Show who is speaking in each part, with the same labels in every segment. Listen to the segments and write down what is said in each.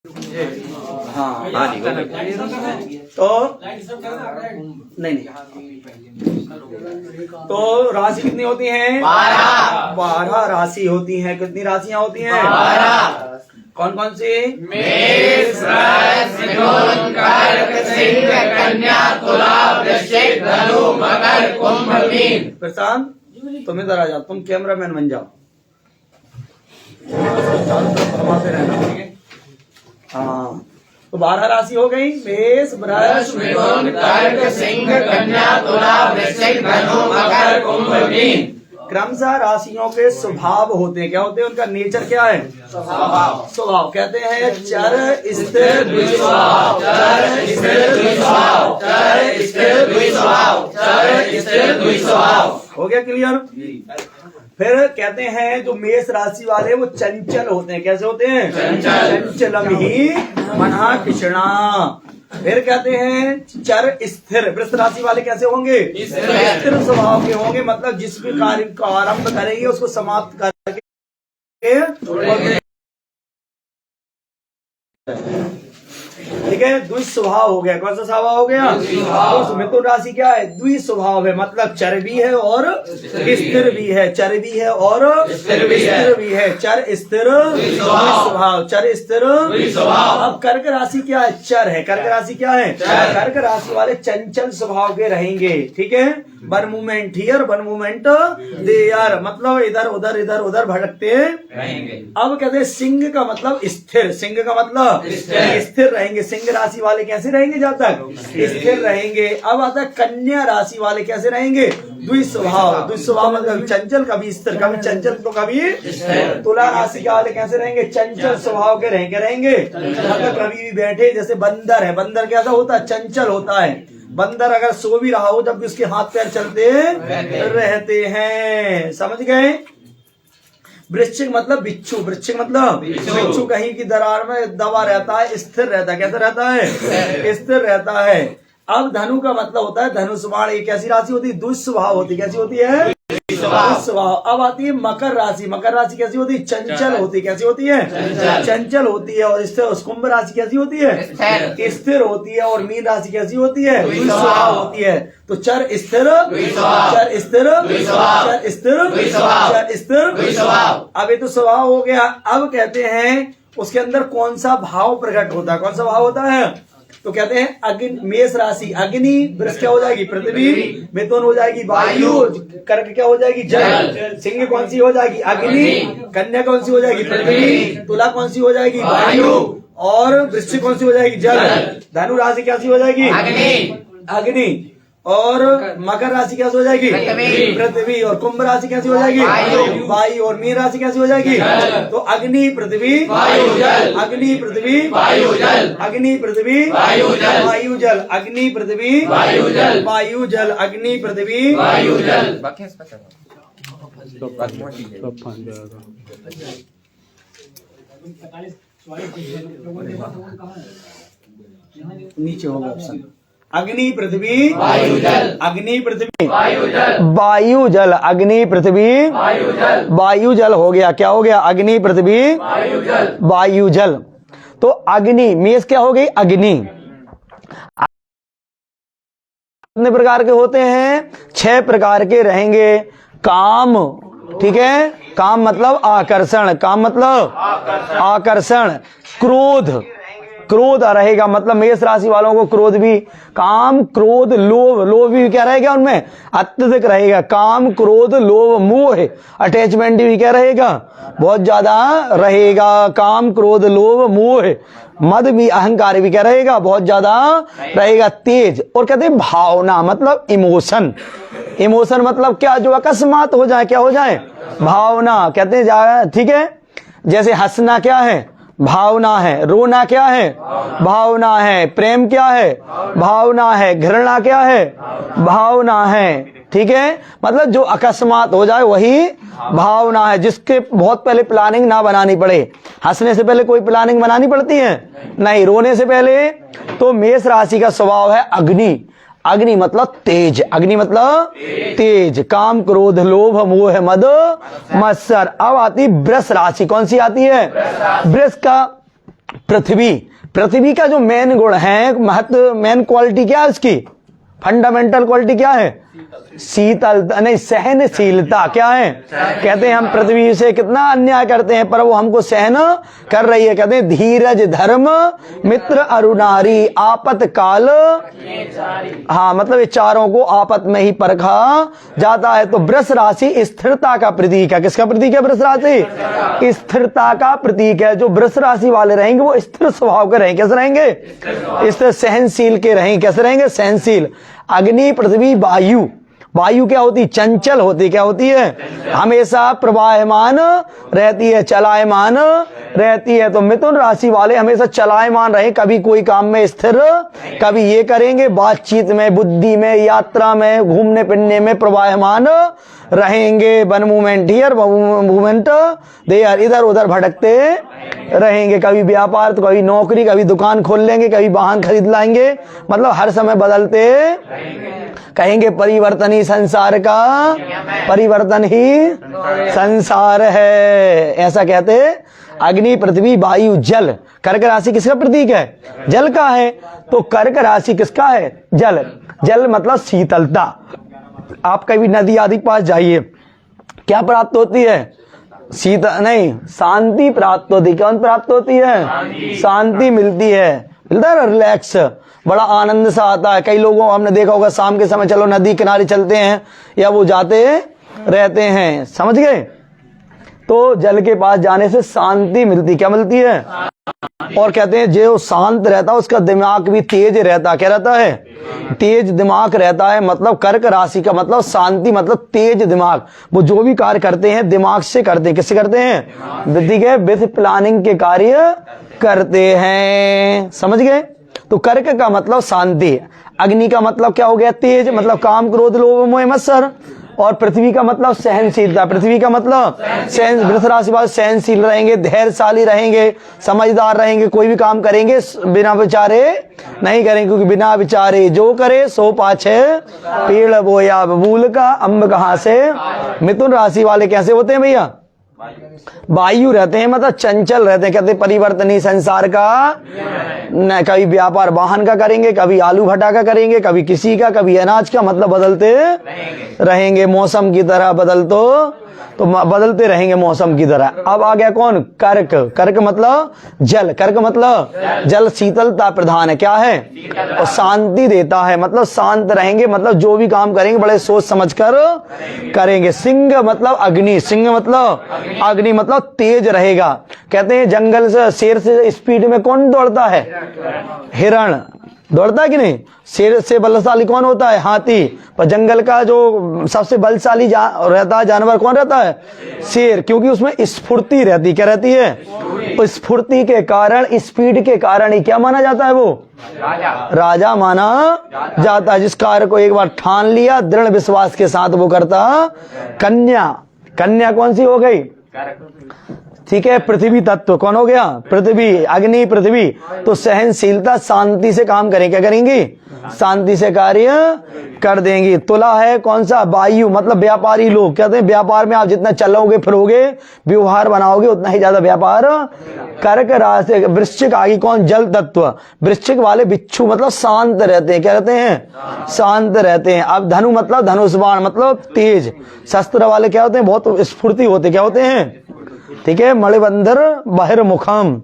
Speaker 1: हाँ तो नहीं तो राशि कितनी होती है? 12 राशि होती है। कितनी राशियां होती हैं? 12। कौन कौन सी?
Speaker 2: मेष, मिथुन, कर्क, सिंह, कन्या, तुला, वृश्चिक, धनु, मकर, कुंभ, मीन।
Speaker 1: प्रशांत तुम इधर आ जाओ, तुम कैमरामैन बन जाओ, चारों तरफ घुमाते रहना, ठीक है? हाँ तो 12 राशि हो गई। मेष, वृष,
Speaker 2: मिथुन, कर्क, सिंह, कन्या, तुला, वृश्चिक, धनु, मकर, कुंभ, मीन।
Speaker 1: क्रमशः राशियों के स्वभाव होते हैं। क्या होते हैं? उनका नेचर क्या है? स्वभाव कहते हैं चर स्थिर द्विस्वभाव, चर स्थिर द्विस्वभाव, चर स्थिर द्विस्वभाव, चर स्थिर द्विस्वभाव। हो गया क्लियर? फिर कहते हैं जो मेष राशि वाले वो चंचल होते हैं। कैसे होते हैं? चंचलम ही मना कृष्णा। फिर कहते हैं चर स्थिर। वृष राशि वाले कैसे होंगे? स्थिर स्वभाव के होंगे, मतलब जिस भी कार्य को आरंभ करेंगे उसको समाप्त करके ठीक है। द्विस्वभाव हो गया। कौन सा स्वभाव हो गया? तो मिथुन राशि क्या है? द्विस्वभाव है, मतलब चर भी है और स्थिर भी है। चर भी है और स्थिर भी है। चर स्थिर द्विस्वभाव, चर स्थिर द्विस्वभाव। अब कर्क राशि क्या है? चर है। कर्क राशि क्या है? कर्क राशि वाले चंचल स्वभाव के रहेंगे, ठीक है? One movement here, one movement there, मतलब इधर उधर भटकते रहेंगे। अब कहते हैं सिंह का मतलब स्थिर। सिंह का मतलब स्थिर रहेंगे। सिंह राशि वाले कैसे रहेंगे? जब तक स्थिर रहेंगे। अब आता है कन्या राशि वाले कैसे रहेंगे? द्विस्वभाव। द्विस्वभाव मतलब चंचल, कभी स्थिर, कभी चंचल तो कभी। तुला राशि वाले कैसे रहेंगे? चंचल स्वभाव के रहेंगे, मतलब कभी भी बैठे। जैसे बंदर है, बंदर कैसा होता है? चंचल होता है। बंदर अगर सो भी रहा हो जब भी उसके हाथ पैर चलते रहते हैं, समझ गए? वृश्चिक मतलब बिच्छू। वृश्चिक मतलब बिच्छू कहीं की दरार में दबा रहता है, स्थिर रहता है। कैसा रहता है? स्थिर रहता है। अब धनु का मतलब होता है धनुष बाण। एक कैसी राशि होती है? दुस्वभाव होती है। कैसी होती है? दुस्वभाव। अब आती है मकर राशि। मकर राशि कैसी होती है? चंचल होती है। कैसी होती है? चंचल होती है। और कुंभ राशि कैसी होती है? स्थिर होती है। और मीन राशि कैसी होती है? दुस्वभाव होती है। तो चर स्थिर, चर स्थिर, चर स्थिर, चर स्थिर। अब ये तो स्वभाव हो गया। अब कहते हैं उसके अंदर कौन सा भाव प्रकट होता है? कौन सा भाव होता है? तो कहते हैं अग्नि। मेष राशि अग्नि। वृष क्या हो जाएगी? पृथ्वी। मिथुन हो जाएगी वायु। कर्क क्या हो जाएगी? जल। सिंह कौन सी हो जाएगी? अग्नि। कन्या कौन सी हो जाएगी? पृथ्वी। तुला कौन सी हो जाएगी? वायु। और वृश्चिक कौन सी हो जाएगी? जल। धनु राशि कैसी हो जाएगी? अग्नि। और मकर राशि कैसी हो जाएगी? पृथ्वी। और कुंभ राशि कैसी हो जाएगी? वायु। और मीन राशि कैसी हो जाएगी? तो अग्नि, पृथ्वी, अग्नि, पृथ्वी, अग्नि, पृथ्वी, वायु, जल। अग्नि, पृथ्वी, वायु, जल। अग्नि, पृथ्वी, नीचे होगा ऑप्शन। अग्नि, पृथ्वी, वायु, जल। अग्नि, पृथ्वी, वायु, जल। वायु, जल। अग्नि, पृथ्वी, वायु, जल। वायु, जल हो गया। क्या हो गया? अग्नि, पृथ्वी, वायु, जल। वायु, जल। तो अग्नि, मेष क्या हो गई? अग्नि। कितने प्रकार के होते हैं? 6 प्रकार के रहेंगे। काम, ठीक है? काम मतलब आकर्षण। काम मतलब आकर्षण। क्रोध, क्रोध रहेगा, मतलब मेष राशि वालों को क्रोध भी। काम, क्रोध, लोभ। लोभ भी क्या रहेगा उनमें? अत्यधिक रहेगा। काम, क्रोध, लोभ, मोह, अटैचमेंट भी क्या रहेगा? बहुत ज्यादा रहेगा। काम, क्रोध, लोभ, मोह, मद भी, अहंकार भी क्या रहेगा? बहुत ज्यादा रहेगा। तेज। और कहते हैं भावना, मतलब इमोशन। इमोशन मतलब क्या? जो अकस्मात हो जाए, क्या हो जाए? भावना कहते हैं, ठीक है? जैसे हंसना क्या है? भावना है। रोना क्या है? भावना है। प्रेम क्या है? भावना है। घृणा क्या है? भावना है। ठीक है? मतलब जो अकस्मात हो जाए वही भावना है, जिसके बहुत पहले प्लानिंग ना बनानी पड़े। हंसने से पहले कोई प्लानिंग बनानी पड़ती है? नहीं। रोने से पहले। तो मेष राशि का स्वभाव है अग्नि। अग्नि मतलब तेज। अग्नि मतलब तेज। काम, क्रोध, लोभ, मोह, मद, मत्सर। अब आती वृष राशि। कौन सी आती है? वृष का पृथ्वी, पृथ्वी का जो मेन गुण है, महत्व, मेन क्वालिटी क्या है उसकी, फंडामेंटल क्वालिटी क्या है, शीतलता, नहीं सहनशीलता। क्या है, कहते हैं हम पृथ्वी से कितना अन्याय करते हैं पर वो हमको सहन कर रही है। कहते हैं धीरज धर्म मित्र अरुणारी आपत काल, हाँ मतलब ये चारों को आपत में ही परखा जाता है। तो वृष राशि स्थिरता का प्रतीक है। किसका प्रतीक है वृष राशि? स्थिरता का प्रतीक है। जो वृष राशि वाले रहेंगे वो स्थिर स्वभाव के रहेंगे। कैसे रहेंगे? स्थिर, सहनशील के रहेंगे। कैसे रहेंगे? सहनशील। अग्नि पृथ्वी वायु, वायु क्या होती? चंचल होती। क्या होती है? हमेशा प्रवाहमान रहती है, चलायमान रहती है। तो मिथुन राशि वाले हमेशा चलायमान रहे, कभी कोई काम में स्थिर, कभी ये करेंगे, बातचीत में, बुद्धि में, यात्रा में, घूमने फिरने में प्रवाहमान रहेंगे। One movement here, movement there, इधर उधर भटकते रहेंगे। कभी व्यापार तो कभी नौकरी, कभी दुकान खोल लेंगे, कभी वाहन खरीद लाएंगे। मतलब हर समय बदलते कहेंगे। परिवर्तन ही संसार का, परिवर्तन ही संसार है, ऐसा कहते। अग्नि पृथ्वी वायु जल। कर्क राशि किसका प्रतीक है? जल का है। तो कर्क राशि किसका है? जल। जल मतलब शीतलता। आप कभी नदी आदि के पास जाइए, क्या प्राप्त होती है? शीतल नहीं, शांति प्राप्त होती। कौन प्राप्त होती है? शांति मिलती है, मिलता है रिलैक्स, बड़ा आनंद सा आता है। कई लोगों हमने देखा होगा शाम के समय चलो नदी किनारे चलते हैं, या वो जाते रहते हैं, समझ गए? तो जल के पास जाने से शांति मिलती। क्या मिलती है? और कहते हैं जो शांत रहता है उसका दिमाग भी तेज रहता है। क्या रहता है? तेज दिमाग रहता है। मतलब कर्क राशि का मतलब शांति, मतलब तेज दिमाग। वो जो भी कार्य करते हैं दिमाग से करते हैं। किससे करते हैं? बुद्धि के, विथ प्लानिंग के कार्य करते हैं। समझ गए? तो कर्क का मतलब शांति। अग्नि का मतलब क्या हो गया? तेज, मतलब काम क्रोध लोभ मोह मत्सर। और पृथ्वी का मतलब सहनशीलता। पृथ्वी का मतलब वृष राशि वाले सहनशील रहेंगे, धैर्यशाली रहेंगे, समझदार रहेंगे। कोई भी काम करेंगे बिना विचारे नहीं करेंगे, क्योंकि बिना विचारे जो करे सो पाछे पेड़ बोया बबूल का अम्ब कहां से। मिथुन राशि वाले कैसे होते हैं भैया? वायु रहते हैं, मतलब चंचल रहते हैं। कहते परिवर्तनीय संसार का, न कभी व्यापार वाहन का करेंगे, कभी आलू भट्टा का करेंगे, कभी किसी का, कभी अनाज का। मतलब बदलते रहेंगे, मौसम की तरह तो बदलते रहेंगे मौसम की तरह। अब आ गया कौन? कर्क। कर्क मतलब जल। कर्क मतलब जल शीतलता प्रधान है। क्या है? और शांति देता है, मतलब शांत रहेंगे, मतलब जो भी काम करेंगे बड़े सोच समझ कर करेंगे। सिंह मतलब अग्नि। सिंह मतलब अग्नि, मतलब तेज रहेगा। कहते हैं जंगल से शेर से स्पीड में कौन दौड़ता है? हिरण दौड़ता है कि नहीं? शेर से बलशाली कौन होता है? हाथी। पर जंगल का जो सबसे बलशाली रहता है जानवर कौन रहता है? शेर, क्योंकि उसमें स्फूर्ति रहती। क्या रहती है? तो स्फूर्ति के कारण, स्पीड के कारण ही क्या माना जाता है? वो राजा माना जाता है। जिस कार्य को एक बार ठान लिया, दृढ़ विश्वास के साथ वो करता। कन्या, कन्या कौन सी हो गई? ठीक है, पृथ्वी तत्व कौन हो गया? पृथ्वी, अग्नि पृथ्वी। तो सहनशीलता, शांति से काम करें। क्या करेंगी? शांति से कार्य कर देंगी। तुला है कौन सा? वायु, मतलब व्यापारी लोग। कहते हैं व्यापार में आप जितना चलोगे फिरोगे, व्यवहार बनाओगे, उतना ही ज्यादा व्यापार। कर्क राशि। वृश्चिक आगे कौन? जल तत्व। वृश्चिक वाले बिच्छू, मतलब शांत रहते हैं। क्या रहते हैं? शांत रहते हैं। अब धनु मतलब धनुष बाण, मतलब तेज। शस्त्र वाले क्या होते हैं? बहुत स्फूर्ति होते। क्या होते हैं? ठीक है, मणिबंधर बहिर्मुखम।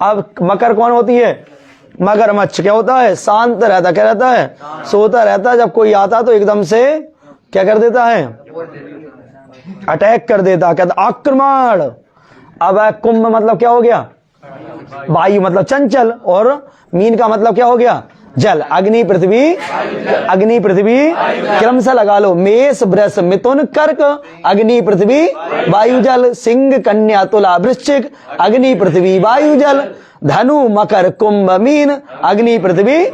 Speaker 1: अब मकर कौन होती है? मगरमच्छ। क्या होता है? शांत रहता। क्या रहता है? सोता रहता है। जब कोई आता तो एकदम से क्या कर देता है? अटैक कर देता। कहता आक्रमण। अब कुंभ मतलब क्या हो गया? वायु, मतलब चंचल। और मीन का मतलब क्या हो गया? जल। अग्नि पृथ्वी, अग्नि पृथ्वी क्रम से लगा लो। मेष वृष मिथुन कर्क, अग्नि पृथ्वी वायु जल। सिंह कन्या तुला वृश्चिक, अग्नि पृथ्वी वायु जल। धनु मकर कुंभ मीन, अग्नि पृथ्वी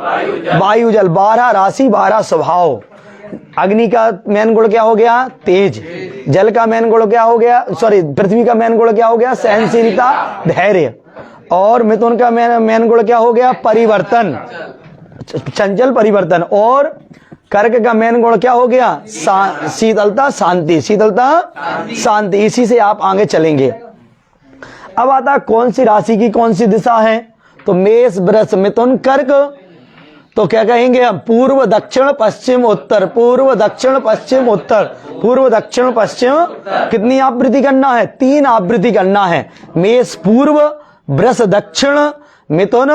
Speaker 1: वायु जल। 12 राशि 12 स्वभाव। अग्नि का मेन गुण क्या हो गया? तेज। जल का मेन गुण क्या हो गया? सॉरी, पृथ्वी का मेन गुण क्या हो गया? सहनशीलता, धैर्य। और मिथुन का मेन गुण क्या हो गया? परिवर्तन, चंचल, परिवर्तन। और कर्क का मेन गुण क्या हो गया? शीतलता, शांति। शीतलता, शांति। इसी से आप आगे चलेंगे। अब आता कौन सी राशि की कौन सी दिशा है? तो मेष वृष मिथुन कर्क, तो क्या कहेंगे हम? पूर्व दक्षिण पश्चिम उत्तर, पूर्व दक्षिण पश्चिम उत्तर, पूर्व दक्षिण पश्चिम। कितनी आवृत्ति करना है? 3 आवृत्ति करना है। मेष पूर्व, वृष दक्षिण, मिथुन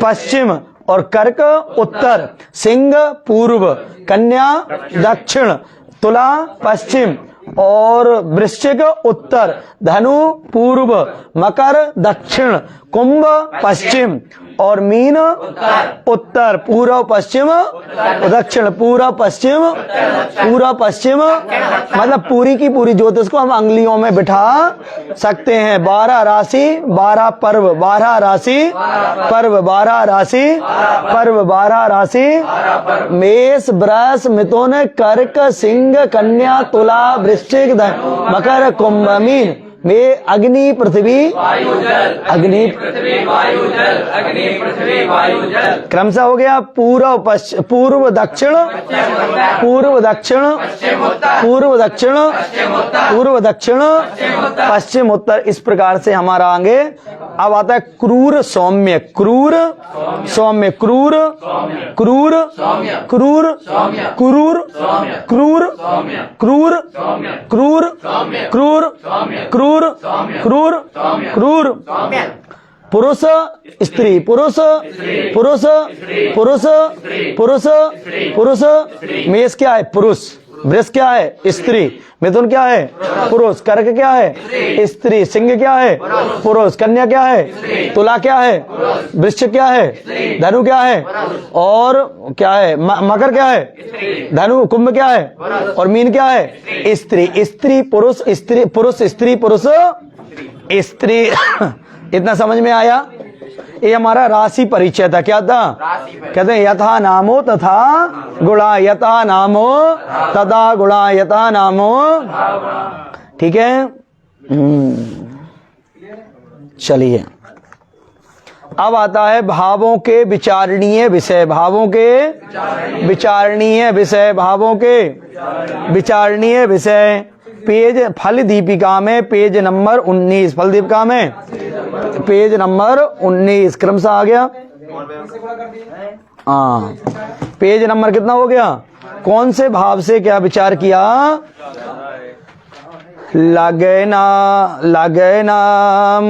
Speaker 1: पश्चिम और कर्क उत्तर। सिंह पूर्व, कन्या दक्षिण, तुला पश्चिम और वृश्चिक उत्तर, धनु पूर्व, मकर दक्षिण, कुंभ पश्चिम और मीन उत्तर। पूर्व पश्चिम दक्षिण, पूर्व पश्चिम, पूर्व पश्चिम मतलब पूरी की पूरी ज्योतिष को हम अंगुलियों में बिठा सकते हैं। 12 राशि 12 पर्व, 12 राशि पर्व, 12 राशि पर्व, 12 राशि। मेष वृष मिथुन कर्क सिंह कन्या तुला वृश्चिक मकर कुंभ मीन में अग्नि पृथ्वी अग्नि पृथ्वी वायु जल, अग्नि पृथ्वी वायु जल। क्रमशः हो गया पूर्व पश्चिम, पूर्व दक्षिण, पूर्व दक्षिण, पूर्व दक्षिण, पूर्व दक्षिण, पश्चिम उत्तर। इस प्रकार से हमारा आगे अब आता है क्रूर सौम्य, क्रूर सौम्य, क्रूर क्रूर क्रूर क्रूर क्रूर क्रूर क्रूर क्रूर क्रूर क्रूर क्रूर पुरुष स्त्री, पुरुष पुरुष पुरुष पुरुष पुरुष। मेष क्या है? पुरुष। वृष क्या है? स्त्री। मिथुन क्या है? पुरुष। कर्क क्या है? स्त्री। सिंह क्या है? पुरुष। कन्या क्या है? तुला क्या है? वृश्चिक क्या है? धनु क्या है? और क्या है? मकर क्या है? धनु। कुंभ क्या है? और मीन क्या है? स्त्री। स्त्री पुरुष, स्त्री पुरुष, स्त्री पुरुष, स्त्री। इतना समझ में आया? ये हमारा राशि परिचय था। क्या था? कहते हैं यथा नामो तथा गुणा, यथा नामो तथा गुणा, यथा नामो। ठीक है, चलिए अब आता है भावों के विचारणीय विषय, भावों के विचारणीय विषय, भावों के विचारणीय विषय। पेज फल दीपिका में पेज नंबर 19, फल दीपिका में पेज नंबर 19 क्रमशः आ गया। हाँ, पेज नंबर कितना हो गया? कौन से भाव से क्या विचार किया? लगना लगना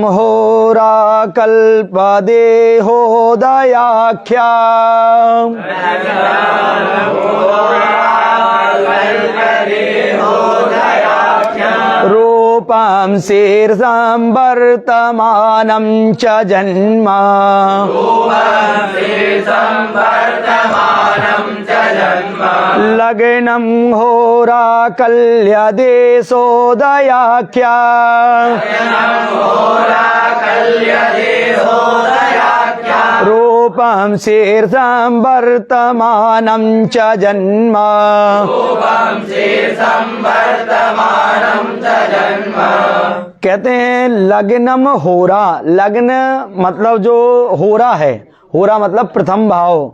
Speaker 1: होरा कल्प देहो दयाख्या, रूपम शीर्षम वर्तमानम च जन्म, लग्नम होरा कल्य देशोदयाख्या, रूपम शीर्षम वर्तमानम च जन्म, कहते हैं लग्नम होरा। लग्न मतलब जो होरा है, होरा मतलब प्रथम भाव।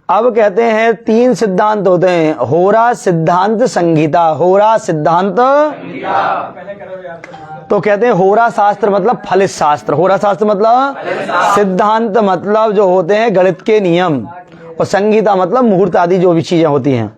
Speaker 1: अब कहते हैं 3 सिद्धांत होते हैं, होरा सिद्धांत संगीता, होरा सिद्धांत। तो कहते हैं होरा शास्त्र मतलब फलित शास्त्र, होरा शास्त्र मतलब सिद्धांत मतलब जो होते हैं गणित के नियम, और संगीता मतलब मुहूर्त आदि जो भी चीजें होती हैं।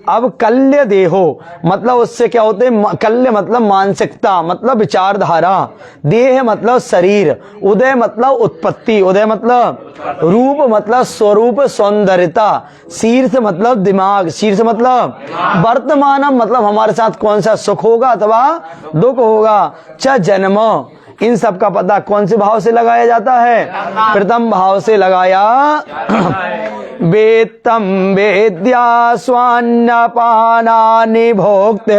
Speaker 1: अब कल्य देहो मतलब उससे क्या होते हैं? कल्य मतलब मानसिकता, मतलब विचारधारा। देह मतलब शरीर। उदय मतलब उत्पत्ति, उदय मतलब रूप, मतलब स्वरूप सौंदर्यता। शीर्ष मतलब दिमाग, शीर्ष मतलब वर्तमानम मतलब हमारे साथ कौन सा सुख होगा अथवा दुख होगा। च जन्म, इन सब का पता कौन से भाव से लगाया जाता है? प्रथम भाव से लगाया। वेत्तम वेद्या स्वान्नपानानि भोक्ते,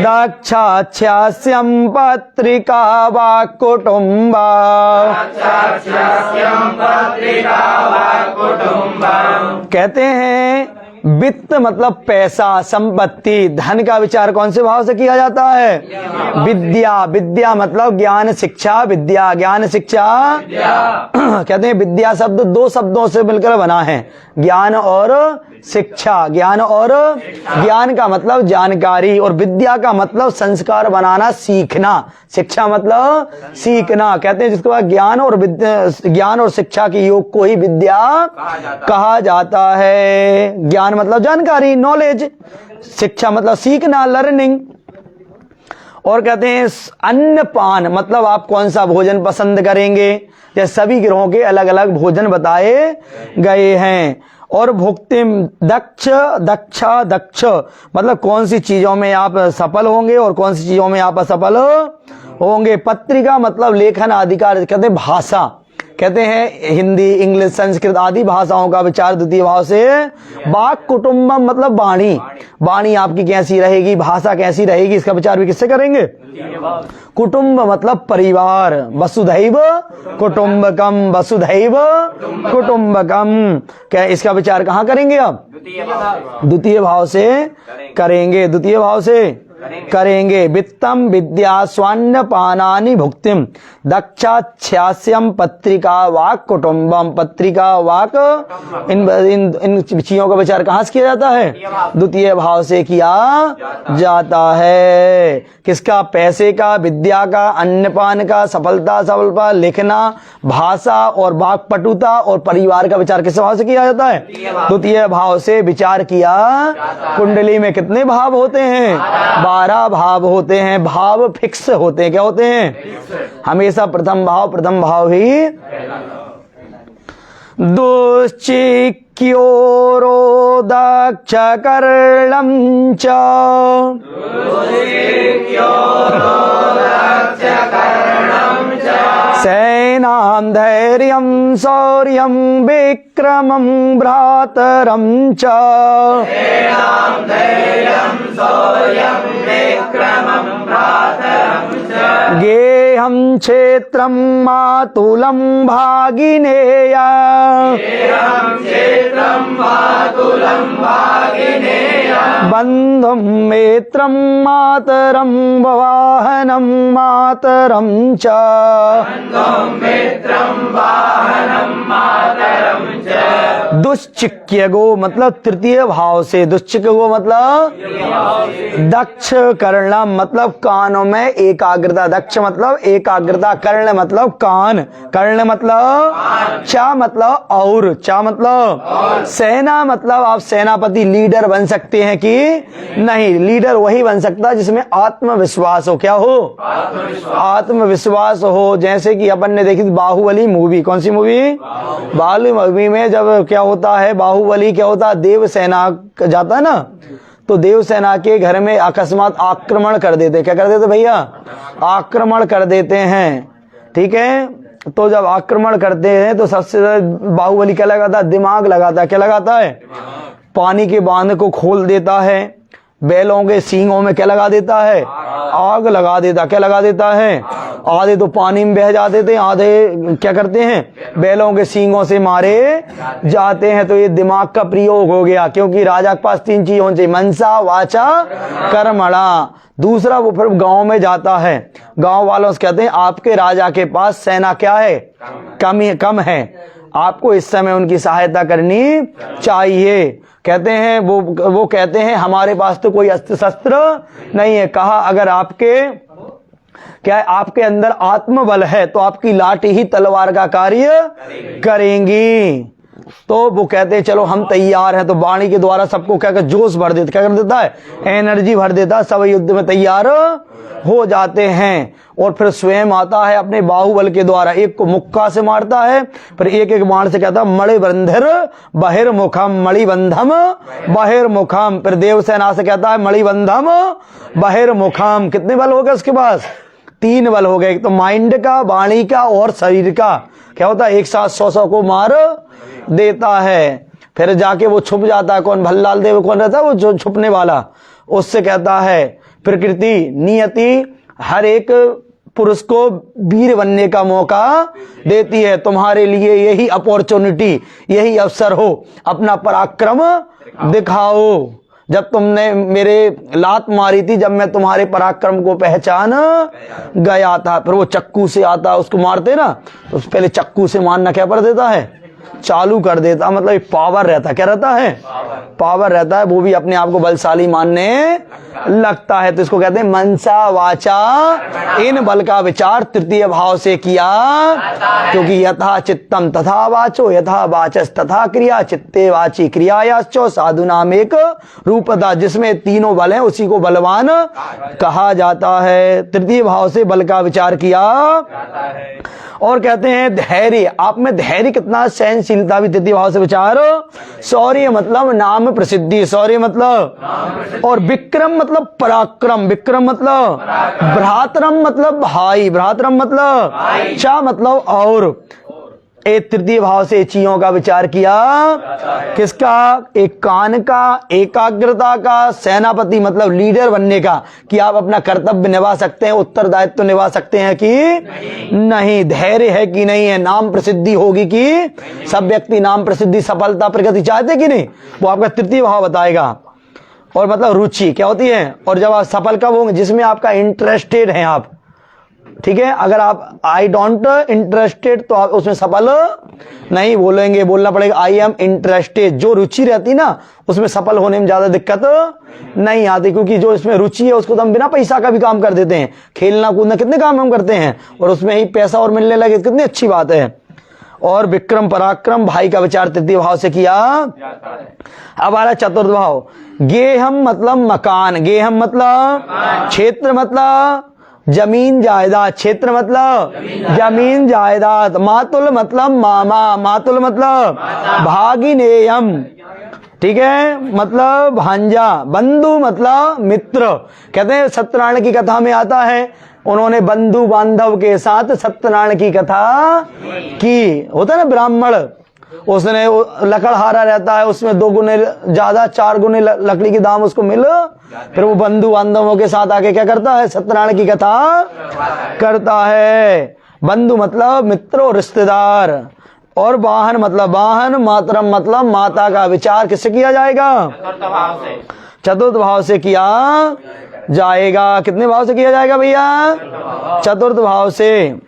Speaker 1: दक्षास्यं पत्रिका वा कुटुम्बा, कहते हैं वित्त मतलब पैसा, संपत्ति, धन का विचार कौन से भाव से किया जाता है? विद्या। विद्या मतलब ज्ञान शिक्षा, विद्या ज्ञान शिक्षा। कहते हैं विद्या शब्द दो शब्दों से मिलकर बना है, ज्ञान और शिक्षा। ज्ञान और ज्ञान का मतलब जानकारी, और विद्या का मतलब संस्कार बनाना, सीखना। शिक्षा मतलब सीखना। कहते हैं जिसके बाद ज्ञान और ज्ञान और शिक्षा के योग को ही विद्या कहा जाता है। ज्ञान मतलब जानकारी, नॉलेज। शिक्षा मतलब सीखना, लर्निंग। और कहते हैं अन्नपान मतलब आप कौन सा भोजन पसंद करेंगे, जैसे सभी ग्रहों के अलग अलग भोजन बताए गए हैं। और भुक्तिम दक्ष, दक्षा दक्ष मतलब कौन सी चीजों में आप सफल होंगे और कौन सी चीजों में आप असफल होंगे। पत्रिका मतलब लेखन अधिकार। कहते हैं भाषा, कहते हैं हिंदी, इंग्लिश, संस्कृत आदि भाषाओं का विचार द्वितीय भाव से। वाक कुटुंबम मतलब वाणी, वाणी आपकी कैसी रहेगी, भाषा कैसी रहेगी, इसका विचार भी किससे करेंगे? कुटुंब मतलब परिवार। वसुधैव कुटुंबकम, वसुधैव कुटुंबकम। क्या इसका विचार कहाँ करेंगे आप? द्वितीय भाव से करेंगे, द्वितीय भाव से करेंगे। वित्तम विद्या स्वान्न पानानि भुक्तिम दक्षास्यम पत्रिका वाक कुटुंबम। पत्रिका वाक इन चीजों का विचार कहाँ से किया जाता है? द्वितीय भाव से किया जाता है। किसका? पैसे का, विद्या का, अन्नपान का, सफलता, सफलता, लिखना, भाषा और वाक्पटुता और परिवार का विचार किस भाव से किया जाता है? द्वितीय भाव से विचार किया। कुंडली में कितने भाव होते हैं? 12 भाव होते हैं। भाव फिक्स होते हैं। क्या होते हैं? हमेशा प्रथम भाव ही। दुश्चिक्योरो दक्ष कर्णम च सेनां धैर्यं शौर्यं विक्रमं भ्रातरं च। गेहं क्षेत्रं मातुलं भागिनेय। बन्धुं मित्रं मातरं वाहनं मातरं च। दुश्चिक्य गो मतलब तृतीय भाव से। दुश्चिक्य गो मतलब दक्ष। कर्णम मतलब कानों में एकाग्रता। दक्ष मतलब एकाग्रता, कर्ण मतलब कान, कर्ण मतलब चा मतलब और, चा मतलब सेना मतलब आप सेनापति लीडर बन सकते हैं कि नहीं? लीडर वही बन सकता है जिसमें आत्मविश्वास हो। क्या हो? आत्मविश्वास हो। जैसे कि अपन ने देखी बाहुबली मूवी। कौन सी मूवी? बाहुबली मूवी में जब क्या होता है, बाहुबली क्या होता है, देवसेना जाता है ना, तो देवसेना के घर में अकस्मात आक्रमण कर देते। क्या कर देते भैया? आक्रमण कर देते हैं। ठीक है, तो जब आक्रमण करते हैं तो सबसे बाहुबली क्या लगाता है? दिमाग लगाता है। क्या लगाता है? पानी के बांध को खोल देता है। बैलों के सींगों में क्या लगा देता है? आग लगा देता। क्या लगा देता है? आधे तो पानी में बह जाते थे, आधे क्या करते हैं? बैलों के सींगों से मारे जाते हैं। तो ये दिमाग का प्रयोग हो गया, क्योंकि राजा के पास 3 चीज होनी चाहिए, मनसा वाचा कर्मणा। दूसरा वो फिर गांव में जाता है, गांव वालों से कहते हैं आपके राजा के पास सेना क्या है? कम है, आपको इस समय उनकी सहायता करनी चाहिए। कहते हैं वो कहते हैं हमारे पास तो कोई अस्त्र शस्त्र नहीं है। कहा अगर आपके अंदर आत्मबल है तो आपकी लाठी ही तलवार का कार्य करेंगी। तो वो कहते हैं चलो हम तैयार हैं। तो वाणी के द्वारा सबको क्या जोश भर देता, क्या कर देता है? एनर्जी भर देता है। सब युद्ध में तैयार हो जाते हैं। और फिर स्वयं आता है अपने बाहुबल के द्वारा, एक को मुक्का से मारता है, फिर एक एक बाण से कहता है मणिबंधर बहिर्मुखम, मणिबंधम बहिर्मुखम। फिर देवसेना से कहता है मणिबंधम बहिर्मुखम। कितने बल हो गए उसके पास? 3 बल हो गए। एक तो माइंड का, वाणी का और शरीर का। क्या होता है? एक साथ 100 को मार देता है। फिर जाके वो छुप जाता है। कौन? भल्लाल देव कौन रहता है? वो जो छुपने वाला। उससे कहता है प्रकृति नियति हर एक पुरुष को वीर बनने का मौका देती है। तुम्हारे लिए यही अपॉर्चुनिटी, यही अवसर हो, अपना पराक्रम दिखाओ। जब तुमने मेरे लात मारी थी, जब मैं तुम्हारे पराक्रम को पहचान गया था, फिर वो चक्कू से आता, उसको मारते ना, तो पहले चक्कू से मारना क्या कर देता है, चालू कर देता, मतलब पावर रहता, क्या रहता है, पावर रहता है। वो भी अपने आप को बलशाली मानने लगता है। तो इसको कहते हैं मनसा वाचा, इन बल का विचार तृतीय भाव से किया, क्योंकि यथा चित्तम तथा वाचो, यथा वाचस तथा क्रिया, चित्ते वाची क्रियायाश्चो साधु नाम एक रूपदा। जिसमें तीनों बल हैं उसी को बलवान कहा जाता है। तृतीय भाव से बल का विचार किया। और कहते हैं धैर्य, आप में धैर्य कितना, सहनशीलता भी तृतीय भाव से विचार। शौर्य मतलब नाम प्रसिद्धि, शौर्य मतलब, और विक्रम मतलब पराक्रम, विक्रम मतलब, भ्रातरम मतलब भाई, भ्रातरम मतलब, चा मतलब और। एक तृतीय भाव से चीजों का विचार किया। किसका, एक कान का, एकाग्रता का, सेनापति मतलब लीडर बनने का, कि आप अपना कर्तव्य निभा सकते हैं, उत्तरदायित्व निभा सकते हैं कि नहीं, धैर्य है कि नहीं है, नाम प्रसिद्धि होगी कि, सब व्यक्ति नाम प्रसिद्धि सफलता प्रगति चाहते कि नहीं, वो आपका तृतीय भाव बताएगा। और मतलब रुचि क्या होती है, और जब आप सफल कब होंगे, जिसमें आपका इंटरेस्टेड है आप, ठीक है। अगर आप आई डोंट इंटरेस्टेड तो आप उसमें सफल नहीं बोलेंगे, बोलना पड़ेगा आई एम इंटरेस्टेड। जो रुचि रहती ना, उसमें सफल होने में ज्यादा दिक्कत नहीं आती, क्योंकि जो इसमें रुचि है उसको तो हम बिना पैसा का भी काम कर देते हैं। खेलना कूदना कितने काम हम करते हैं, और उसमें ही पैसा और मिलने लगे, कितनी अच्छी बात है। और विक्रम पराक्रम भाई का विचार तृतीय भाव से किया। अब आ रहा चतुर्थ भाव, गेहम मतलब मकान, गेहम मतलब क्षेत्र, मतलब जमीन जायदाद, क्षेत्र मतलब जमीन जायदाद, मातुल मतलब मामा, मातुल मतलब भागिनेयम, ठीक है, मतलब भांजा, बंधु मतलब मित्र। कहते हैं सत्यनारायण की कथा में आता है, उन्होंने बंधु बांधव के साथ सत्यनारायण की कथा की। होता है ना ब्राह्मण, उसने लकड़हारा रहता है, उसमें 2 गुने ज्यादा 4 गुने लकड़ी के दाम उसको मिल, फिर वो बंधु बांधवों के साथ आके क्या करता है, सत्यनारायण की कथा करता है। बंधु मतलब मित्र और रिश्तेदार। और वाहन मतलब वाहन, मातरम मतलब माता का विचार किससे किया जाएगा, चतुर्थ भाव से किया जाएगा। कितने भाव से किया जाएगा भैया, चतुर्थ भाव से।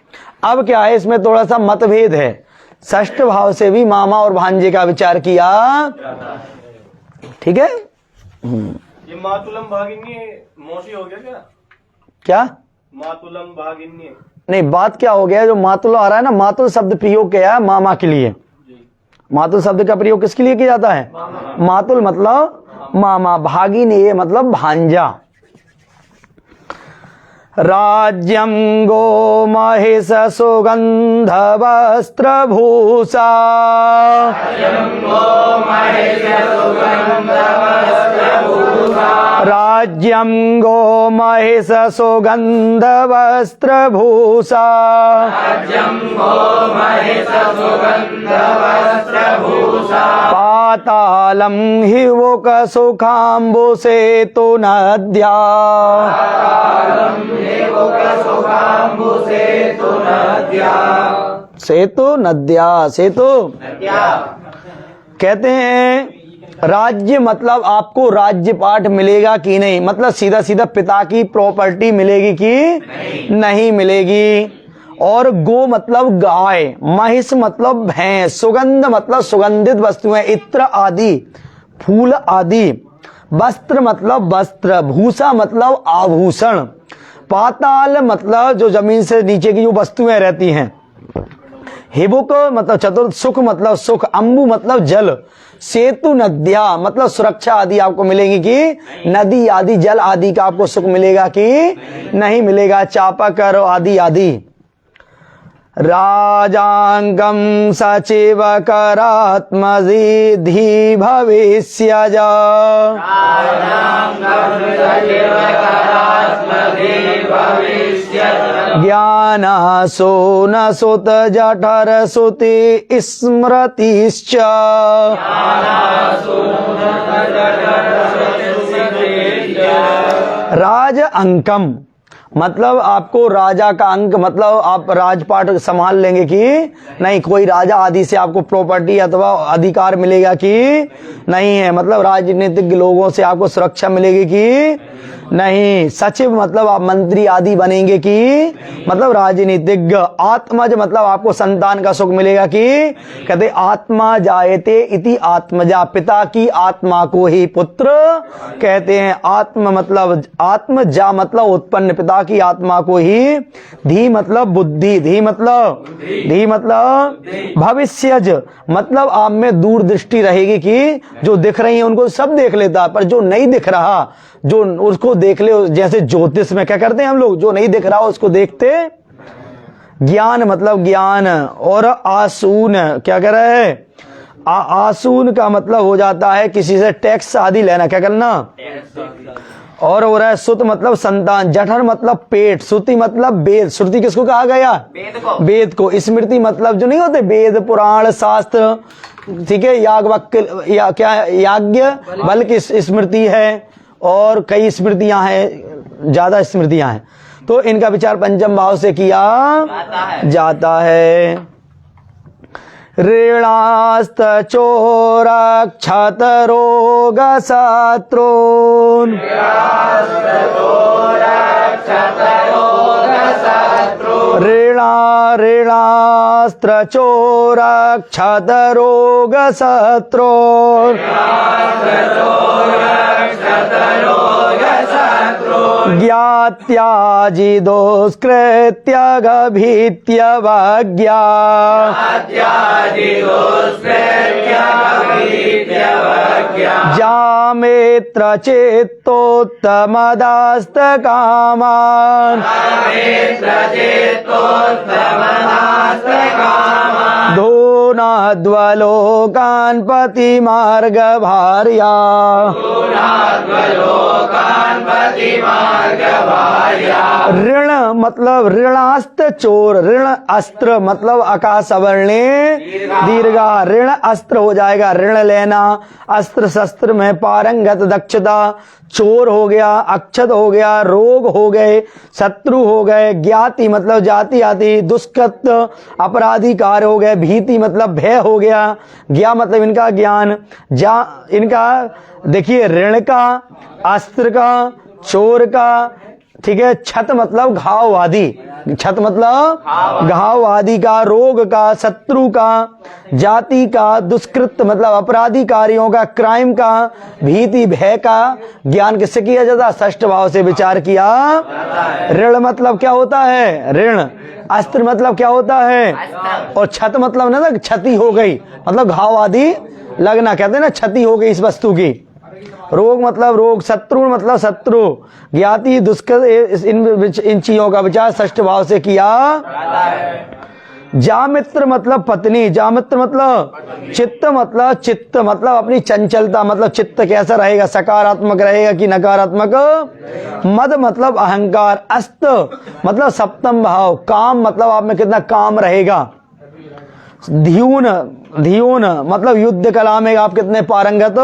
Speaker 1: अब क्या है, इसमें थोड़ा सा मतभेद है, षष्ठ भाव से भी मामा और भांजे का विचार किया, ठीक है।
Speaker 3: ये मातुलम भागिन्य मोशी हो गया क्या,
Speaker 1: क्या
Speaker 3: मातुलम भागिन्य,
Speaker 1: नहीं, बात क्या हो गया, जो मातुल आ रहा है ना, मातुल शब्द प्रयोग किया है मामा के लिए। मातुल शब्द का प्रयोग किसके लिए किया जाता है, मातुल मतलब मामा, भागिनी मतलब भांजा। राज्यं गो महिष सुगंध वस्त्र भूषा, राज्यं गो महिष सुगंध वस्त्र भूषा, पातालं हि वोक सुखाम्बुसे तु नद्या, सेतु नद्या, सेतु कहते हैं। राज्य मतलब आपको राज्य पाठ मिलेगा कि नहीं, मतलब सीधा सीधा पिता की प्रॉपर्टी मिलेगी कि नहीं मिलेगी। और गो मतलब गाय, महिष मतलब भैंस, सुगंध मतलब सुगंधित वस्तुएं, इत्र आदि, फूल आदि, वस्त्र मतलब वस्त्र, भूषा मतलब आभूषण, पाताल मतलब जो जमीन से नीचे की जो वस्तुएं रहती हैं, हिबुक मतलब चतुर्थ, सुख मतलब सुख, अम्बु मतलब जल, सेतु नद्या मतलब सुरक्षा आदि आपको मिलेगी कि नदी आदि जल आदि का आपको सुख मिलेगा कि नहीं मिलेगा, चापाकर आदि आदि। राजांगम सचिव करात्मजिधि भविष्यज, ज्ञानासो न सुत जठर सुति स्मृतिश्च, राज अंकम मतलब आपको राजा का अंक, मतलब आप राजपाट संभाल लेंगे कि नहीं, कोई राजा आदि से आपको प्रॉपर्टी अथवा अधिकार मिलेगा कि नहीं है, मतलब राजनीतिक लोगों से आपको सुरक्षा मिलेगी कि नहीं, सचिव मतलब आप मंत्री आदि बनेंगे कि मतलब राजनीतिज्ञ, आत्मज मतलब आपको संतान का सुख मिलेगा कि कहते आत्मा जायते इति आत्मजा, पिता की आत्मा को ही पुत्र कहते हैं। आत्म मतलब आत्मजा मतलब उत्पन्न, पिता की आत्मा को ही, धी मतलब बुद्धि, धी मतलब भविष्यज मतलब आप में दूरदृष्टि रहेगी कि जो दिख रही है उनको सब देख लेता, पर जो नहीं दिख रहा जो उसको देख ले, जैसे ज्योतिष में क्या करते हैं हम लोग, जो नहीं दिख रहा उसको देखते ज्ञान मतलब ज्ञान। और आसून क्या कह रहा है, आसून का मतलब हो जाता है किसी से टैक्स आदि लेना, क्या करना। और हो रहा है सुत मतलब संतान, जठर मतलब पेट, श्रुति मतलब वेद, श्रुति किसको कहा गया, वेद को। स्मृति मतलब जो नहीं होते वेद पुराण शास्त्र, ठीक है, याग वाक्य या क्या याज्ञ बल्कि स्मृति है, और कई स्मृतियां हैं, ज्यादा स्मृतियां हैं, तो इनका विचार पंचम भाव से किया जाता है। ऋणास्त चोरक्षत रोग शत्रुन्, ऋणास्त्र चोरक्षत रोग शत्रुन्, ज्ञात्याजि दुष्कृत्य गभीत्यवज्ञा, जामेत्र चेत्तोत्तमदास्त कामान्, धूनाद्वलोकान् पतिमार्ग भार्या, ऋण मतलब ऋणास्त चोर, ऋण अस्त्र मतलब आकाश अवर्णे दीर्घा, ऋण अस्त्र हो जाएगा ऋण लेना, अस्त्र शस्त्र में पारंगत दक्षता, चोर हो गया, अक्षत हो गया, रोग हो गए, शत्रु हो गए, ज्ञाति मतलब जाति आदि, दुष्कृत अपराधी कार्य हो गए, भीति मतलब भय हो गया, ज्ञा मतलब इनका ज्ञान, जा इनका देखिए ऋण का, अस्त्र का, चोर का, ठीक है, छत मतलब घाव आदि, छत मतलब घाव आदि का, रोग का, शत्रु का, जाति का, दुष्कृत मतलब अपराधी कार्यों का, क्राइम का, भीति भय का ज्ञान किससे किया जाता, षष्ठ भाव से विचार किया। ऋण मतलब क्या होता है, ऋण, अस्त्र मतलब क्या होता है, और छत मतलब ना क्षति हो गई मतलब घाव आदि लगना, कहते हैं ना क्षति हो गई इस वस्तु की। रोग मतलब रोग, शत्रु मतलब शत्रु, ज्ञाति दुष्कृत, इन चीजों का विचार षष्ठ भाव से किया। जामित्र मतलब पत्नी, जामित्र मतलब चित्त मतलब अपनी चंचलता, मतलब चित्त कैसा रहेगा, सकारात्मक रहेगा कि नकारात्मक। मद मतलब अहंकार, अस्त मतलब सप्तम भाव, काम मतलब आप में कितना काम रहेगा। ध्यून मतलब युद्ध कला में आप कितने पारंगत।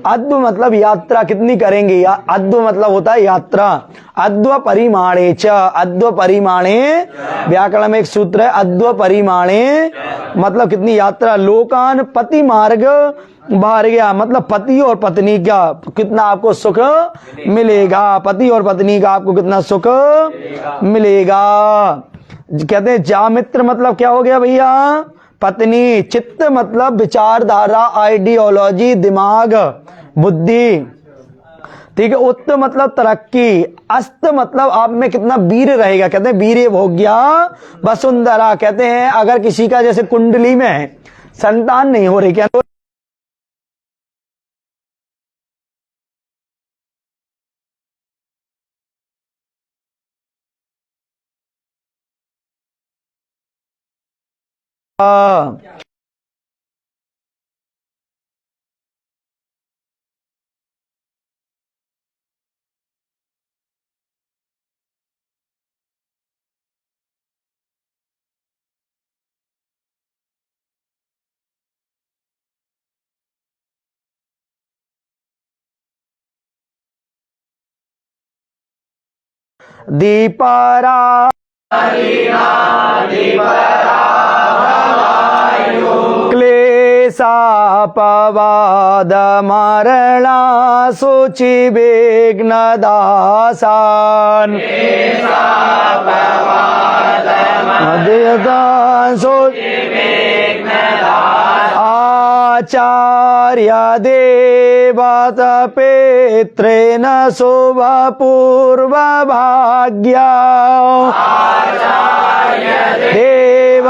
Speaker 1: अद्व मतलब यात्रा कितनी करेंगे, अद्व मतलब होता है यात्रा। अद्व परिमाणे च, अद्व परिमाणे व्याकरण में एक सूत्र है, अद्व परिमाणे मतलब कितनी यात्रा। लोकान पति मार्ग बाहर गया मतलब पति और पत्नी का कितना आपको सुख मिलेगा, पति और पत्नी का आपको कितना सुख मिलेगा। कहते हैं जामित्र मतलब क्या हो गया भैया, पत्नी। चित्त मतलब विचारधारा, आइडियोलॉजी, दिमाग, बुद्धि, ठीक है। उत्त मतलब तरक्की। अस्त मतलब आप में कितना वीर रहेगा, कहते हैं वीर्य भोग्या वसुंधरा। कहते हैं अगर किसी का जैसे कुंडली में है संतान नहीं हो रही, क्या दीपरा क्लेशापवाद मरणा शुचि विघ्न दासान आचार्य देवत पितृन शुभ पूर्व भाग्य देव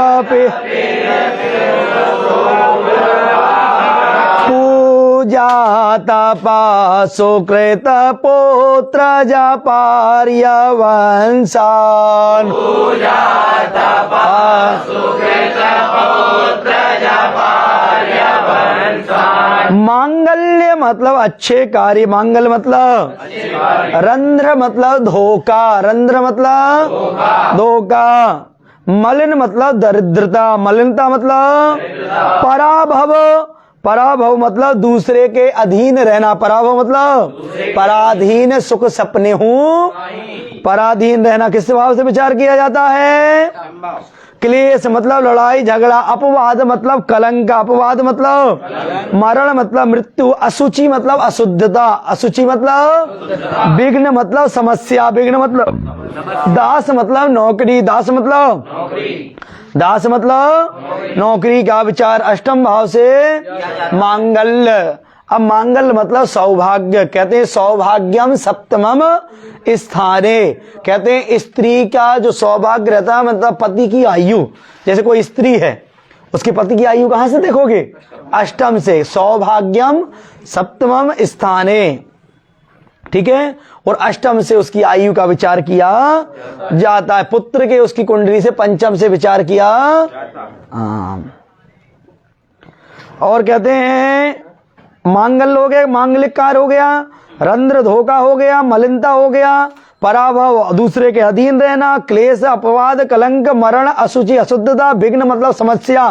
Speaker 1: पूजा तपा सुकृत पुत्र जपार्य वंशान मांगल्य मतलब अच्छे कार्य, मांगल मतलब रंध्र मतलब धोखा, रंध्र मतलब धोखा, मलिन मतलब दरिद्रता, मलिनता मतलब पराभव, पराभव मतलब दूसरे के अधीन रहना, पराभव मतलब पराधीन सुख सपने हूँ, पराधीन रहना किस भाव से विचार किया जाता है? क्लेश मतलब लड़ाई झगड़ा, अपवाद मतलब कलंक, अपवाद मतलब मरण मतलब मृत्यु, असुचि मतलब अशुद्धता, असुचि मतलब विघ्न मतलब समस्या, विघ्न मतलब दास मतलब नौकरी, दास मतलब दास मतलब नौकरी का विचार अष्टम भाव से मांगल्य। अब मांगल मतलब सौभाग्य, कहते हैं सौभाग्यम सप्तमम स्थाने, कहते हैं स्त्री का जो सौभाग्य रहता है मतलब पति की आयु, जैसे कोई स्त्री है उसके पति की आयु कहां से देखोगे? अष्टम से, सौभाग्यम सप्तमम स्थाने, ठीक है, और अष्टम से उसकी आयु का विचार किया जाता है, पुत्र के उसकी कुंडली से पंचम से विचार किया। और कहते हैं मांगल हो गया, मांगलिक कार्य हो गया, रंध्र धोखा हो गया, मलिनता हो गया, पराभव दूसरे के अधीन रहना, क्लेश अपवाद कलंक मरण अशुचि अशुद्धता, विघ्न मतलब समस्या,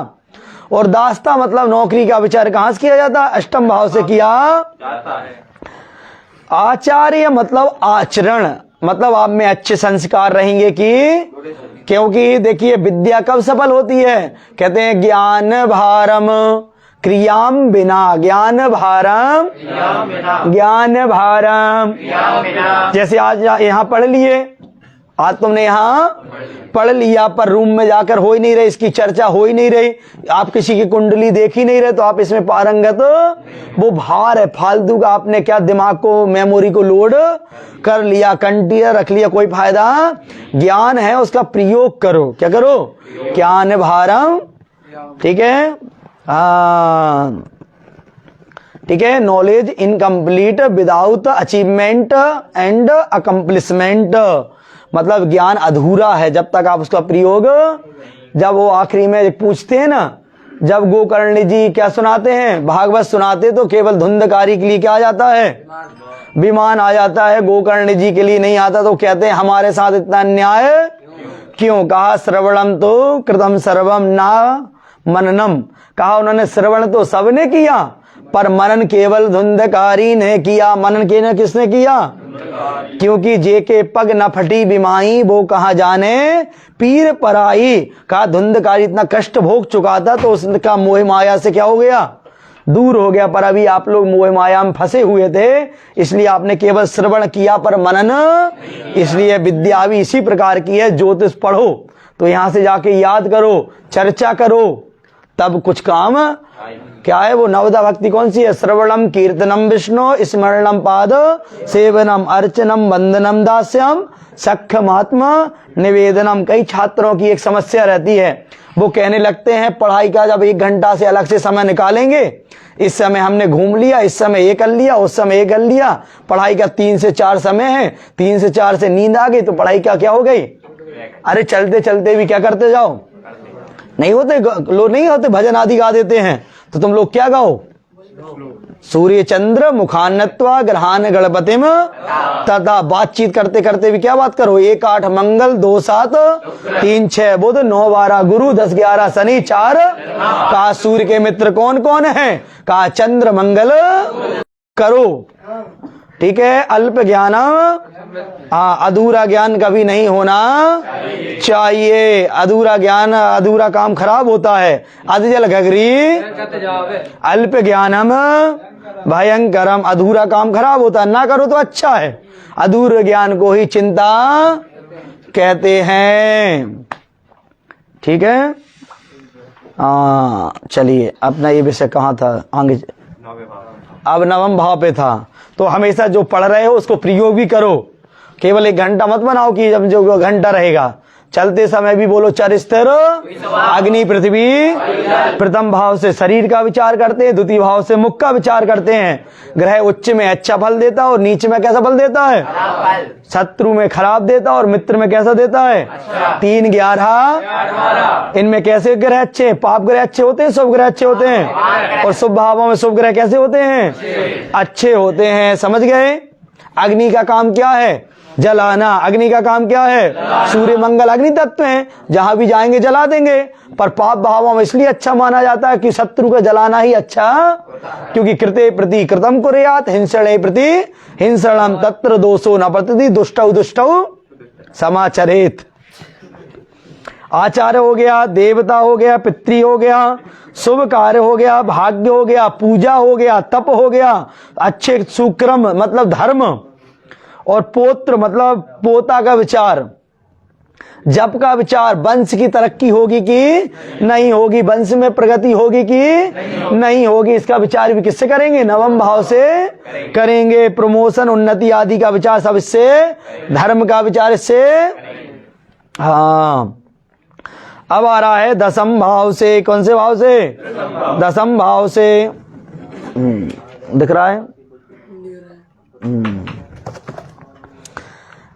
Speaker 1: और दास्ता मतलब नौकरी का विचार कहां से किया जाता है? अष्टम भाव से किया जाता है। आचार्य मतलब आचरण, मतलब आप में अच्छे संस्कार रहेंगे कि, क्योंकि देखिए विद्या कब सफल होती है? कहते हैं ज्ञान भारम क्रियाम बिना, ज्ञान भारम ज्ञान भारम, जैसे आज यहाँ पढ़ लिए, आज तुमने यहाँ पढ़ लिया पर रूम में जाकर हो ही नहीं रही, इसकी चर्चा हो ही नहीं रही, आप किसी की कुंडली देख ही नहीं रहे, तो आप इसमें पारंगत, वो भार है फालतू का, आपने क्या दिमाग को मेमोरी को लोड कर लिया, कंटिन्यू रख लिया, कोई फायदा। ज्ञान है उसका प्रयोग करो, क्या करो? ज्ञान भारम, ठीक है, ठीक है, knowledge incomplete without achievement and accomplishment, मतलब ज्ञान अधूरा है जब तक आप उसका प्रयोग, जब वो आखिरी में पूछते हैं ना, जब गोकर्ण जी क्या सुनाते हैं, भागवत सुनाते तो केवल धुंधकारी के लिए क्या आ जाता है? विमान आ जाता है, गोकर्ण जी के लिए नहीं आता, तो कहते हैं हमारे साथ इतना अन्याय क्यों? कहा श्रवणम तो कृतम सर्वम ना मननम, कहा उन्होंने श्रवण तो सबने किया पर मनन केवल धुंधकारी ने किया। मनन के न किसने किया? क्योंकि जे के पग न फटी बिमाई वो कहा जाने पीर पराई, कहा धुंधकारी इतना कष्ट भोग चुका था तो उसका मोह माया से क्या हो गया? दूर हो गया। पर अभी आप लोग मोह माया में फंसे हुए थे, इसलिए आपने केवल श्रवण किया पर मनन, इसलिए विद्या भी इसी प्रकार की है, ज्योतिष पढ़ो तो यहां से जाके याद करो, चर्चा करो, तब कुछ काम क्या है। वो नवदा भक्ति कौन सी है? श्रवणम कीर्तनम विष्णु स्मरणम पाद सेवनम अर्चनम वंदनम दास्यम सख्यमात्मा निवेदनम। कई छात्रों की एक समस्या रहती है, वो कहने लगते हैं पढ़ाई का जब 1 घंटा से अलग से समय निकालेंगे, इस समय हमने घूम लिया, इस समय ये कर लिया, उस समय ये कर लिया, पढ़ाई का 3 से 4 समय है, 3 से 4 से नींद आ गई तो पढ़ाई क्या हो गई। अरे चलते चलते भी क्या करते जाओ, नहीं होते लोग, नहीं होते भजन आदि गा देते हैं, तो तुम लोग क्या गाओ? सूर्य चंद्र मुखान्नत्वा ग्रहान गणपतिम तथा। बातचीत करते करते भी क्या बात करो? 1 8 मंगल 2 7 3 6 बुध 9 12 गुरु 10 11 शनि 4। कहा सूर्य के मित्र कौन कौन है? कहा चंद्र मंगल करो। ठीक है। अल्प ज्ञानम, हाँ, अधूरा ज्ञान कभी नहीं होना चाहिए। अधूरा ज्ञान, अधूरा काम खराब होता है। अधजल गगरी अल्प ज्ञानम भयंकरम, अधूरा काम खराब होता है, ना करो तो अच्छा है। अधूरे ज्ञान को ही चिंता कहते हैं। ठीक है। चलिए, अपना ये विषय कहाँ था आगे? अब नवम भाव पे था। तो हमेशा जो पढ़ रहे हो उसको प्रयोग भी करो। केवल 1 घंटा मत बनाओ कि जब जो घंटा रहेगा। चलते समय भी बोलो चर स्थिर अग्नि पृथ्वी। प्रथम भाव से शरीर का विचार करते हैं, द्वितीय भाव से मुख का विचार करते हैं। ग्रह उच्च में अच्छा फल देता है और नीच में कैसा फल देता है? शत्रु में खराब देता है और मित्र में कैसा देता है? 3 11। इनमें कैसे ग्रह अच्छे? पाप ग्रह अच्छे होते हैं, शुभ ग्रह अच्छे होते हैं। और शुभ भावों में शुभ ग्रह कैसे होते हैं? अच्छे होते हैं। समझ गए? अग्नि का काम क्या है? जलाना। अग्नि का काम क्या है? सूर्य मंगल अग्नि तत्व हैं, जहां भी जाएंगे जला देंगे। पर पाप भावों में इसलिए अच्छा माना जाता है कि शत्रु को जलाना ही अच्छा, क्योंकि कृते प्रति कृतम कुर्यात् हिंसणे प्रति हिंसणम तत्र दोषो न पतति दुष्टौ दुष्टौ समाचरेत। आचार्य हो गया, देवता हो गया, पितृ हो गया, शुभ कार्य हो गया, भाग्य हो गया, पूजा हो गया, तप हो गया, अच्छे सुक्रम मतलब धर्म, और पोत्र मतलब पोता का विचार, जप का विचार। वंश की तरक्की होगी कि नहीं होगी, वंश में प्रगति होगी कि नहीं होगी, इसका विचार भी किससे करेंगे? नवम भाव से करेंगे। प्रमोशन, उन्नति आदि का विचार सब इससे, धर्म का विचार इससे। हाँ, अब आ रहा है दसम भाव से। कौन से भाव से? दसम भाव से। दिख रहा है?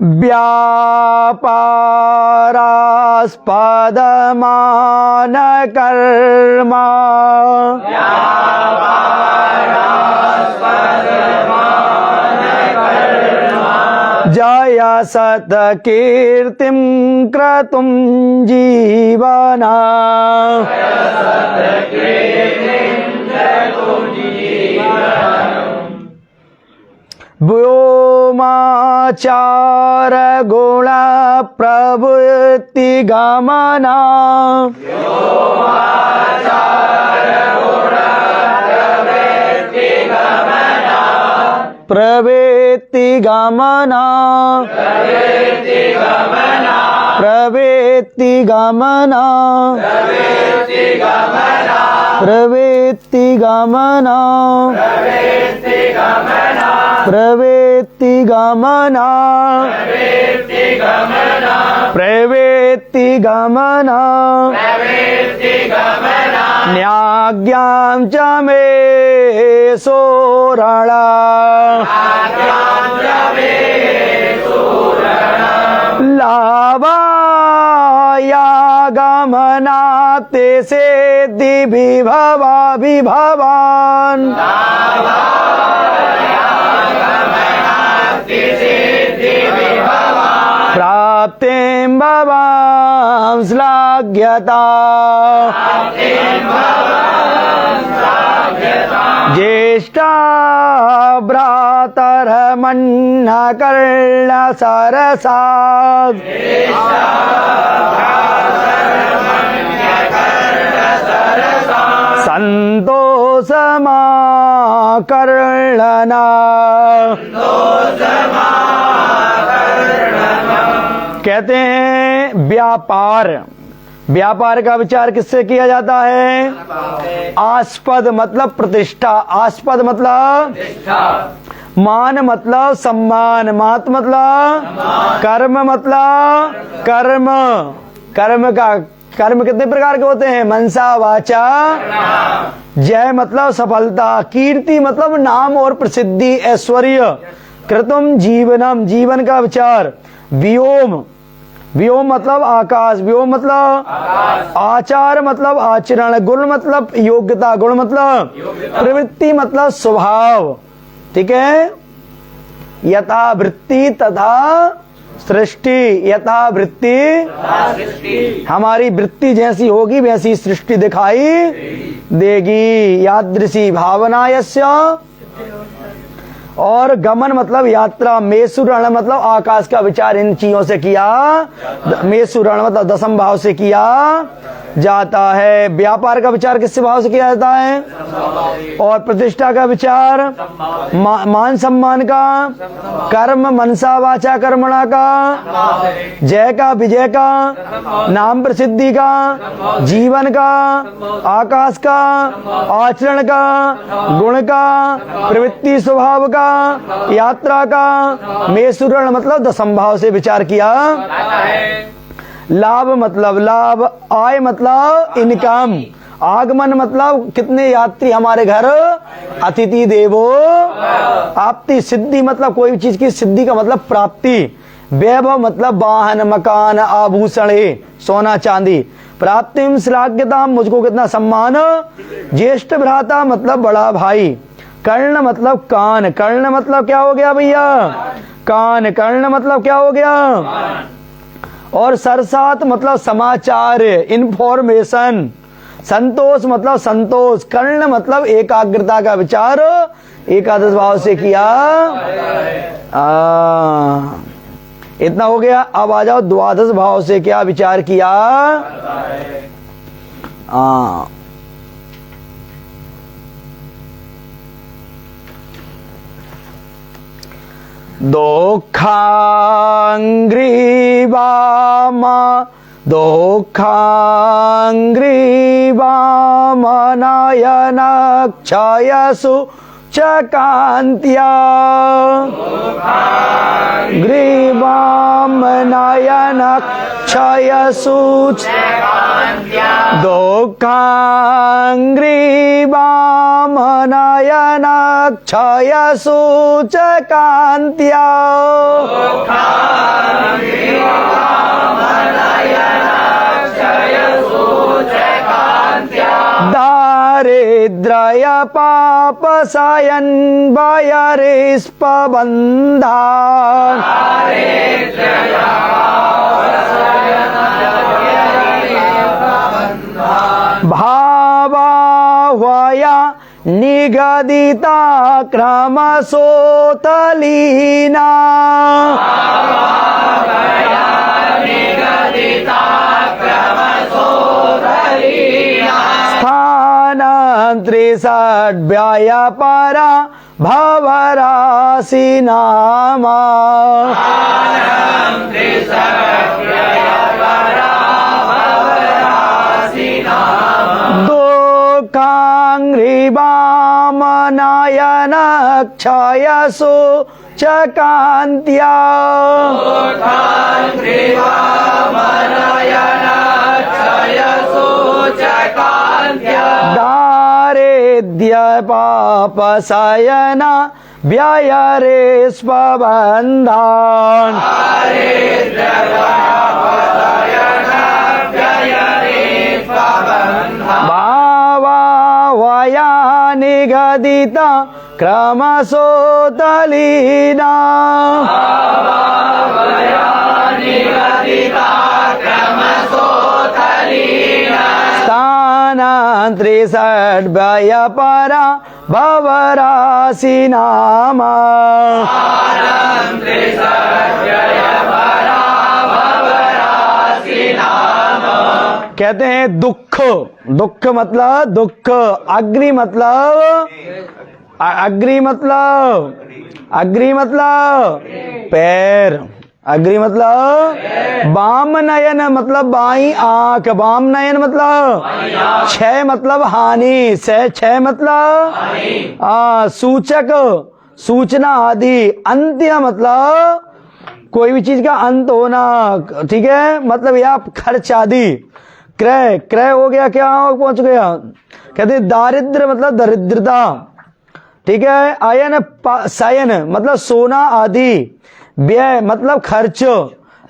Speaker 1: व्यापारास्पदमान कर्मा जय सत कीर्तिम क्रतुम जीवना व्योमाचार गुण प्रवृत्ति गमना प्रवृत्ति गमना प्रवृत्ति गमना प्रवृत्ति गमना प्रवृत्ति गमना प्रवृत्ति गमना न्याज्ञां च मे सोरणा लाभायागमना ते सेद्धि विभवा विभवान् प्राप्तिं भवां श्लाघ्यता ज्येष्ठा भ्रातरमन्न कर्ण सरसात् संतोषमाकर्णना। कहते हैं व्यापार। व्यापार का विचार किससे किया जाता है? आस्पद मतलब प्रतिष्ठा, आस्पद मतलब मान मतलब सम्मान, मात मतलब कर्म मतलब कर्म। कर्म कितने प्रकार के होते हैं? मनसा वाचा। जय मतलब सफलता, कीर्ति मतलब नाम और प्रसिद्धि ऐश्वर्य। कृतम जीवनम, जीवन का विचार। व्योम, व्योम मतलब आकाश, व्योम मतलब आचार मतलब आचरण, गुण मतलब योग्यता, गुण मतलब प्रवृत्ति मतलब स्वभाव। ठीक है। यथा वृत्ति तथा सृष्टि, यथा वृत्ति हमारी वृत्ति जैसी होगी वैसी सृष्टि दिखाई देगी। यादृशी भावना यस्य, और गमन मतलब यात्रा, मेसुरण मतलब आकाश का विचार इन चीजों से किया, मेसुरण मतलब दसम भाव से किया जाता है। व्यापार का विचार किससे भाव से किया जाता है? और प्रतिष्ठा का विचार मान सम्मान का, कर्म मनसा वाचा कर्मणा का, जय का विजय का, नाम प्रसिद्धि का, जीवन का, आकाश का, आचरण का, गुण का, प्रवृत्ति स्वभाव का, यात्रा का, मेसुरण मतलब दसम भाव से विचार किया। लाभ मतलब लाभ, आय मतलब इनकम, आगमन मतलब कितने यात्री हमारे घर, अतिथि देवो आपती, सिद्धि मतलब कोई भी चीज की सिद्धि का मतलब प्राप्ति, वैभव मतलब वाहन मकान आभूषण सोना चांदी, प्राप्तिम श्लाघ्यता मुझको कितना सम्मान, ज्येष्ठ भ्राता मतलब बड़ा भाई, कर्ण मतलब कान, कर्ण मतलब क्या हो गया भैया? कान, कर्ण मतलब क्या हो गया? और सरसात मतलब समाचार, इंफॉर्मेशन, संतोष मतलब संतोष, कर्ण मतलब एकाग्रता का विचार एकादश भाव से किया। इतना हो गया। अब आ जाओ द्वादश भाव से क्या विचार किया? दोखांग्रीवामा दोखांग्रीवामनयनक्षयसु चकान्त्या ग्रीवामनयनक्षयसु दोखांग्रीवामनयनक्षयसु चकान्त्या दारिद्र्य पापसयन् वयरिष्पबन्धान् भावाह्वया निगदिता क्रमसोतलीना त्रिषड्व्यय परा भवराशि नामा दोखांग्रीवामनयनक्षयसु चकान्त्या दारिद्र्य पापसयन व्ययरेष्पबन्धान् भावाह्वया निगदिता क्रमसोतलीना त्रिषड्व्यय परा भवराशि नामा कहते हैं दुख, दुख मतलब दुख, अग्नि मतलब अग्नि मतलब अग्नि मतलब पैर, अग्नि मतलब वाम नयन मतलब बाई आंख, वाम नयन मतलब क्षय मतलब हानि, क्षय मतलब सूचक सूचना आदि, अंत्य मतलब कोई भी चीज का अंत होना, ठीक है, मतलब या खर्च आदि, क्रय, क्रय हो गया, क्या पहुंच गया, कहते दारिद्र मतलब दरिद्रता, ठीक है, अयन शयन मतलब सोना आदि, व्यय मतलब खर्च,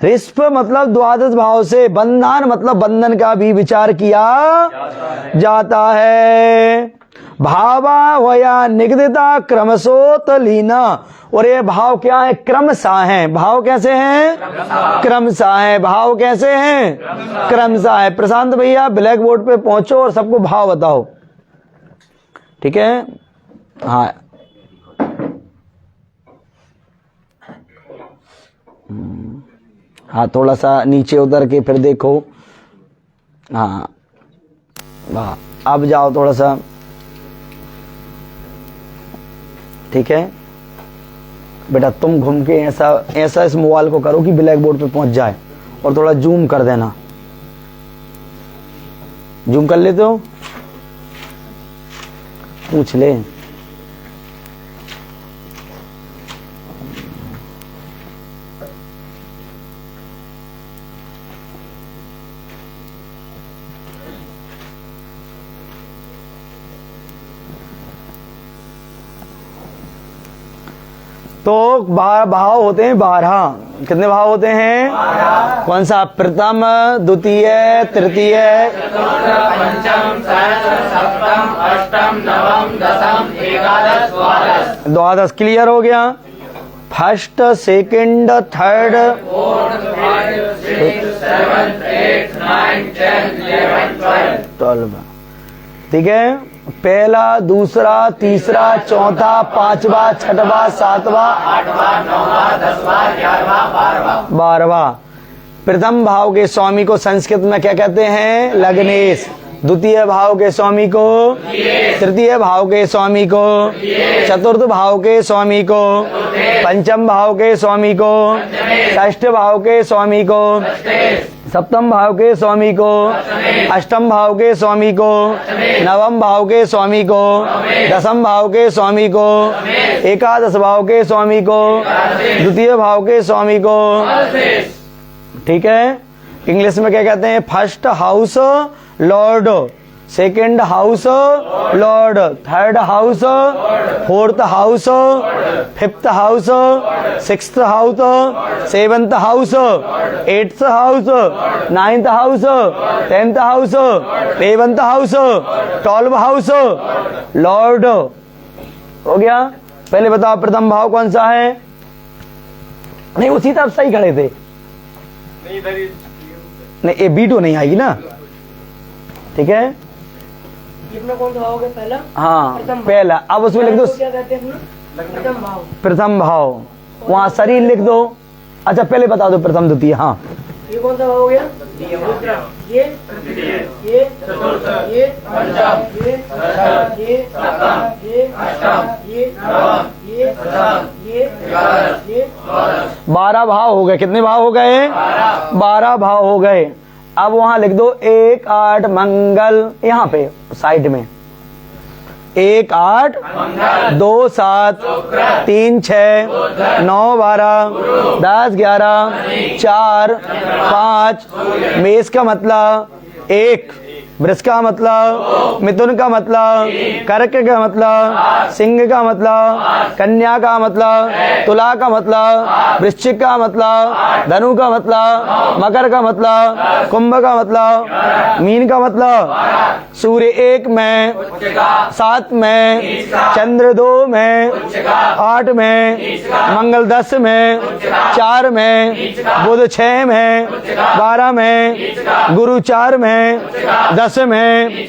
Speaker 1: रिष्प मतलब द्वादश भाव से, बंधन मतलब बंधन का भी विचार किया जाता है। भावाह्वया निगदिता क्रमशोतलीना, और ये भाव क्या है? क्रमशः हैं। भाव कैसे हैं? क्रमशः है। भाव कैसे हैं? क्रमशः है। प्रशांत भैया ब्लैक बोर्ड पे पहुंचो और सबको भाव बताओ, ठीक है? हाँ हाँ, थोड़ा सा नीचे उतर के फिर देखो। हाँ वाह, अब जाओ थोड़ा सा, ठीक है बेटा। तुम घूम के ऐसा ऐसा इस मोबाइल को करो कि ब्लैक बोर्ड पे पहुंच जाए, और थोड़ा जूम कर देना। जूम कर लेते हो? पूछ ले। तो भाव होते हैं 12। कितने भाव होते हैं? 12। कौन सा? प्रथम, द्वितीय, तृतीय,
Speaker 2: पंचम, षष्ठ, सप्तम, अष्टम, नवम, दशम, एकादश, द्वादश।
Speaker 1: द्वादश क्लियर हो गया। First, second, third, 12। ठीक है। पहला, दूसरा, तीसरा, चौथा, पांचवा, छठवा, सातवा,
Speaker 2: आठवां, नौवां, 10वां, 11वां, 12वां।
Speaker 1: 12वां। प्रथम भाव के स्वामी को संस्कृत में क्या कहते हैं? लग्नेश। द्वितीय भाव के स्वामी को, तृतीय भाव के स्वामी को, चतुर्थ भाव के स्वामी को, पंचम भाव के स्वामी को, षष्ठ भाव के स्वामी को, सप्तम भाव के स्वामी को, अष्टम भाव के स्वामी को, नवम भाव के स्वामी को, दसम भाव के स्वामी को, एकादश भाव के स्वामी को, द्वितीय भाव के स्वामी को। ठीक है। इंग्लिश में क्या कहते हैं? First house Lord, second house Lord, third house, fourth house, fifth house, sixth house, seventh house, eighth house, ninth house, 10th house, 11th house, 12th house, Lord. हो गया। पहले बताओ प्रथम भाव कौन सा है? नहीं, उसी तरफ सही खड़े थे। नहीं, ये B2 नहीं आएगी ना। ठीक है।
Speaker 4: अपना कौन सा भाव है? पहला।
Speaker 1: हाँ, पहला। अब उसमें लिख दो
Speaker 4: क्या कहते हैं अपना? प्रथम भाव।
Speaker 1: प्रथम भाव। वहाँ शरीर लिख दो। अच्छा, पहले बता दो प्रथम, द्वितीय। हाँ,
Speaker 4: ये कौन सा भाव हो गया? ये चतुर्थ, ये पंचम, ये
Speaker 1: 12 भाव हो गए। कितने भाव हो गए? 12 भाव हो गए। अब वहां लिख दो 1, 8 मंगल। यहाँ पे साइड में 1, 8, 2, 7, 3, 6, 9, 12, 10, 11, 4, 5। मेष का मतलब 1, वृष का मतलब, मिथुन का मतलब, कर्क का मतलब, सिंह का मतलब, कन्या का मतलब, तुला का मतलब, वृश्चिक का मतलब, धनु का मतलब, मकर का मतलब, कुंभ का मतलब, मीन का मतलब। सूर्य 1 में, 7 में, चंद्र 2 में, 8 में, मंगल 10 में, 4 में, बुध 6 में, 12 में, गुरु 4 में, 10 में,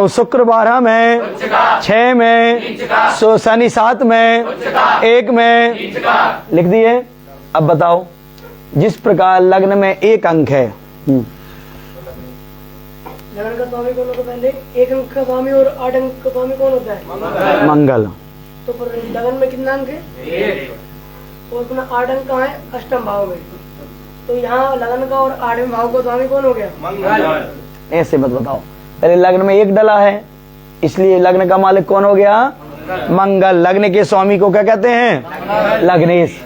Speaker 1: शुक्र 12 में, 6 में, शनि 7 में, 1 में। लिख दिए। अब बताओ, जिस प्रकार लग्न में 1 अंक है।
Speaker 4: लगन का स्वामी कौन होता है? पहले 1 अंक का स्वामी और 8 अंक का स्वामी कौन होता है?
Speaker 1: मंगल।
Speaker 4: तो पर लगन में कितना अंक है? 1। और अपना 8 अंक कहाँ है? अष्टम भाव में। तो यहाँ लगन का और 8वें भाव का स्वामी कौन हो गया? मंगल।
Speaker 1: ऐसे मत बताओ। पहले लग्न में 1 डला है, इसलिए लग्न का मालिक कौन हो गया? मंगल। लग्न के स्वामी को क्या कहते हैं? लग्नेश।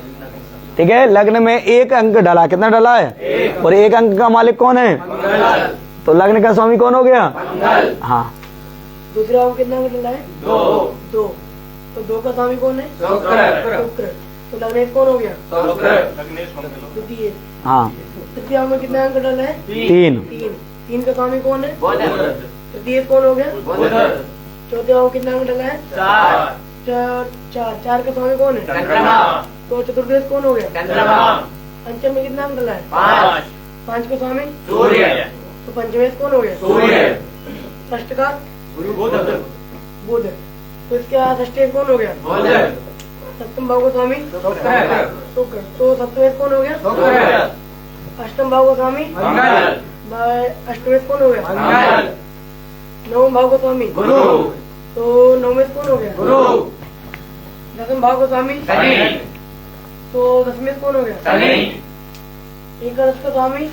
Speaker 1: ठीक है। लग्न में 1 अंक डला। कितना डला है? 1। और 1 अंक का मालिक कौन है? मंगल। तो लग्न का स्वामी कौन हो गया? मंगल। हाँ।
Speaker 4: दूसरा भाव कितना अंक डला है? 2। तो 2 का स्वामी कौन है? शुक्र। तो लग्नेश कौन हो गया? द्वितीय।
Speaker 1: हाँ।
Speaker 4: तृतीय भाव में कितना अंक डला है?
Speaker 1: 3।
Speaker 4: 3 का स्वामी कौन है? तृतीय कौन हो गया? चौथे भाव कितना अंक डला है? 4। 4 का स्वामी कौन है? तो चतुर्देश कौन हो गया? पंचम में कितना अंक डला है? 5 का स्वामी सूर्य। तो पंचमेश कौन हो गया? सूर्य। षष्ठ का बुध। तो इसके बाद षष्ठी कौन हो गया? सप्तम भाव का स्वामी शुक्र। तो सप्तमेश कौन हो गया? अष्टम भाव का स्वामी अष्टमेश कौन हो गया? नवम भाव का स्वामी तो नवमेश कौन हो गया? दसम भाव का स्वामी तो दसमेश कौन हो गया? एकादश का स्वामी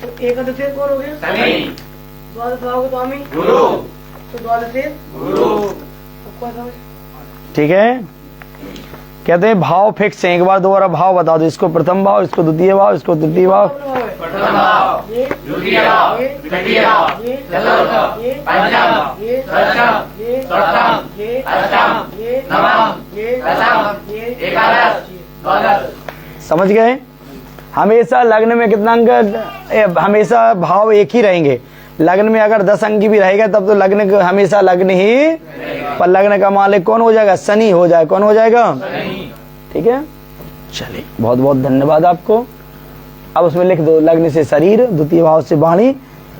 Speaker 4: तो एकादशेश कौन हो गया? द्वादश भाव का स्वामी तो द्वादशेश।
Speaker 1: ठीक है, कहते हैं भाव फिक्स है, एक बार दोबारा भाव बता दो। इसको प्रथम भाव, इसको द्वितीय भाव, इसको तृतीय भाव। समझ गए? हमेशा लग्न में कितना अंक? हमेशा भाव एक ही रहेंगे। लग्न में अगर 10 अंक भी रहेगा तब तो लग्न हमेशा लग्न ही, पर लग्न का मालिक कौन हो जाएगा? शनि हो जाए। कौन हो जाएगा? ठीक है, चलिए बहुत बहुत धन्यवाद आपको। अब उसमें लिख दो लग्न से शरीर, द्वितीय भाव से वाणी।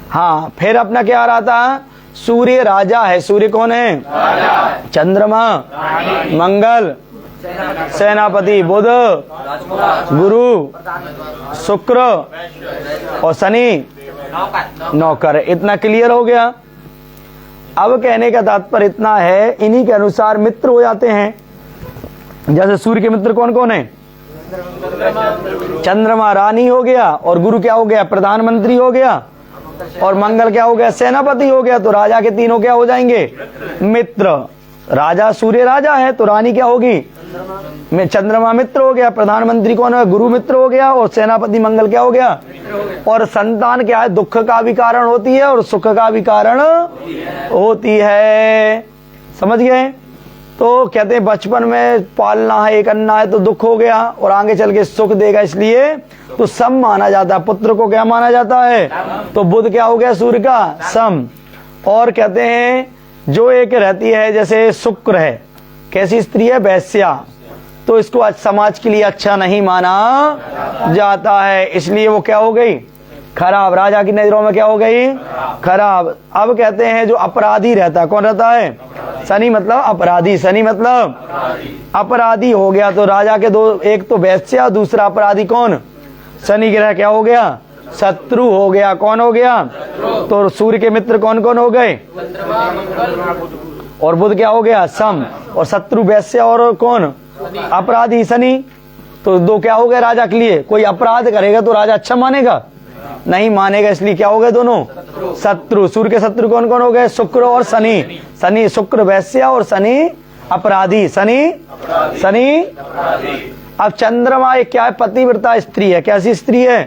Speaker 1: हाँ, फिर अपना क्या आ रहा था? सूर्य राजा है। सूर्य कौन है? चंद्रमा, मंगल, सेनापति बुध, गुरु, शुक्र और शनि नौकर। इतना क्लियर हो गया। अब कहने का तात्पर्य इतना है, इन्हीं के अनुसार मित्र हो जाते हैं। जैसे सूर्य के मित्र कौन कौन है? चंद्रमा रानी हो गया, और गुरु क्या हो गया? प्रधानमंत्री हो गया, और मंगल क्या हो गया? सेनापति हो गया। तो राजा के तीनों क्या हो जाएंगे? मित्र। राजा सूर्य राजा है तो रानी क्या होगी? चंद्रमा मित्र हो गया, प्रधानमंत्री कौन है? गुरु मित्र हो गया, और सेनापति मंगल क्या हो गया? और संतान क्या है? दुख का भी कारण होती है और सुख का भी कारण होती है। समझ गए? तो कहते हैं बचपन में पालना है, एक अन्ना है तो दुख हो गया, और आगे चल के सुख देगा, इसलिए तो सम माना जाता है। पुत्र को क्या माना जाता है? तो बुध क्या हो गया? सूर्य का सम। और कहते हैं जो एक रहती है, जैसे शुक्र है, कैसी स्त्री है? वैश्या, तो इसको आज समाज के लिए अच्छा नहीं माना जाता है, इसलिए वो क्या हो गई? खराब। राजा की नजरों में क्या हो गई? खराब। अब कहते हैं जो अपराधी रहता है, कौन रहता है? शनि मतलब अपराधी। शनि मतलब अपराधी हो गया। तो राजा के दो, एक तो वैश्या, दूसरा अपराधी कौन? शनि ग्रह क्या हो गया? शत्रु हो गया। कौन हो गया? तो सूर्य के मित्र कौन कौन हो गए? और बुध क्या हो गया? सम। और शत्रु वैश्या और कौन? अपराधी शनि। तो दो क्या हो गए राजा के लिए? कोई अपराध करेगा तो राजा अच्छा मानेगा? नहीं मानेगा, इसलिए क्या हो गए दोनों? शत्रु। सूर्य के शत्रु कौन कौन हो गए? शुक्र और शनि। शनि शुक्र वैश्या और शनि अपराधी। शनि। अब चंद्रमा एक क्या है? पतिव्रता स्त्री है। कैसी स्त्री है?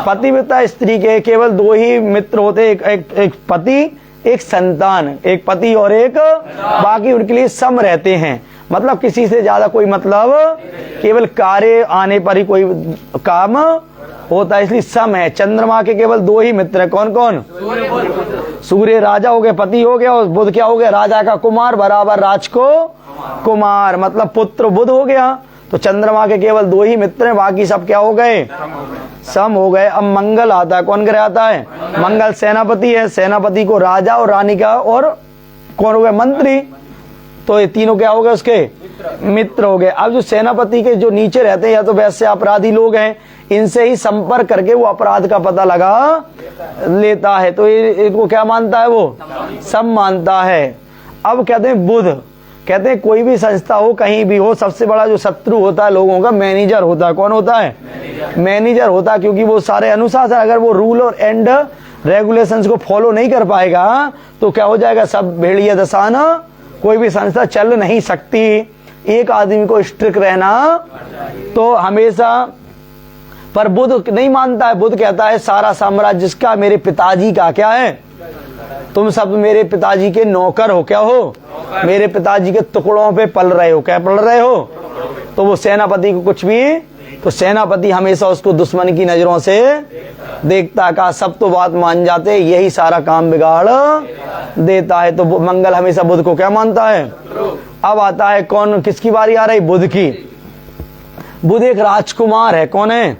Speaker 1: पतिव्रता स्त्री के केवल दो ही मित्र होते, एक पति, एक संतान। एक पति और एक, बाकी उनके लिए सम रहते हैं। मतलब किसी से ज्यादा कोई मतलब, केवल कार्य आने पर ही कोई काम होता है, इसलिए सम है। चंद्रमा के केवल दो ही मित्र हैं। कौन कौन? सूर्य राजा हो गया, पति हो गया, और बुध क्या हो गया? राजा का कुमार बराबर राज को कुमार, मतलब पुत्र बुध हो गया। तो चंद्रमा के केवल दो ही मित्र हैं, बाकी सब क्या हो गए? सम हो गए। अब मंगल आता है। कौन ग्रह आता है? मंगल सेनापति है। सेनापति को राजा और रानी का, और कौन हो गए? मंत्री। तो ये तीनों क्या हो गए? उसके मित्र हो गए। अब जो सेनापति के जो नीचे रहते हैं, या तो वैसे अपराधी लोग हैं, इनसे ही संपर्क करके वो अपराध का पता लगा लेता है। तो इनको क्या मानता है? वो सम मानता है। अब कहते हैं बुध, कहते हैं कोई भी संस्था हो, कहीं भी हो, सबसे बड़ा जो शत्रु होता है लोगों का, मैनेजर होता है। कौन होता है? मैनेजर होता है, क्योंकि वो सारे अनुशासन, अगर वो रूल और एंड रेगुलेशंस को फॉलो नहीं कर पाएगा तो क्या हो जाएगा? सब भेड़िया दशा ना, कोई भी संस्था चल नहीं सकती। एक आदमी को स्ट्रिक्ट रहना तो हमेशा, पर बुध नहीं मानता है। बुध कहता है सारा साम्राज्य जिसका, मेरे पिताजी का। क्या है? तुम सब मेरे पिताजी के नौकर हो। क्या हो? मेरे पिताजी के टुकड़ों पे पल रहे हो। क्या पल रहे हो? तो वो सेनापति को कुछ भी, तो सेनापति हमेशा उसको दुश्मन की नजरों से देखता का, सब तो बात मान जाते, यही सारा काम बिगाड़ देता है। तो मंगल हमेशा बुध को क्या मानता है? अब आता है कौन, किसकी बारी आ रही? बुध की। बुध एक राजकुमार है। कौन है?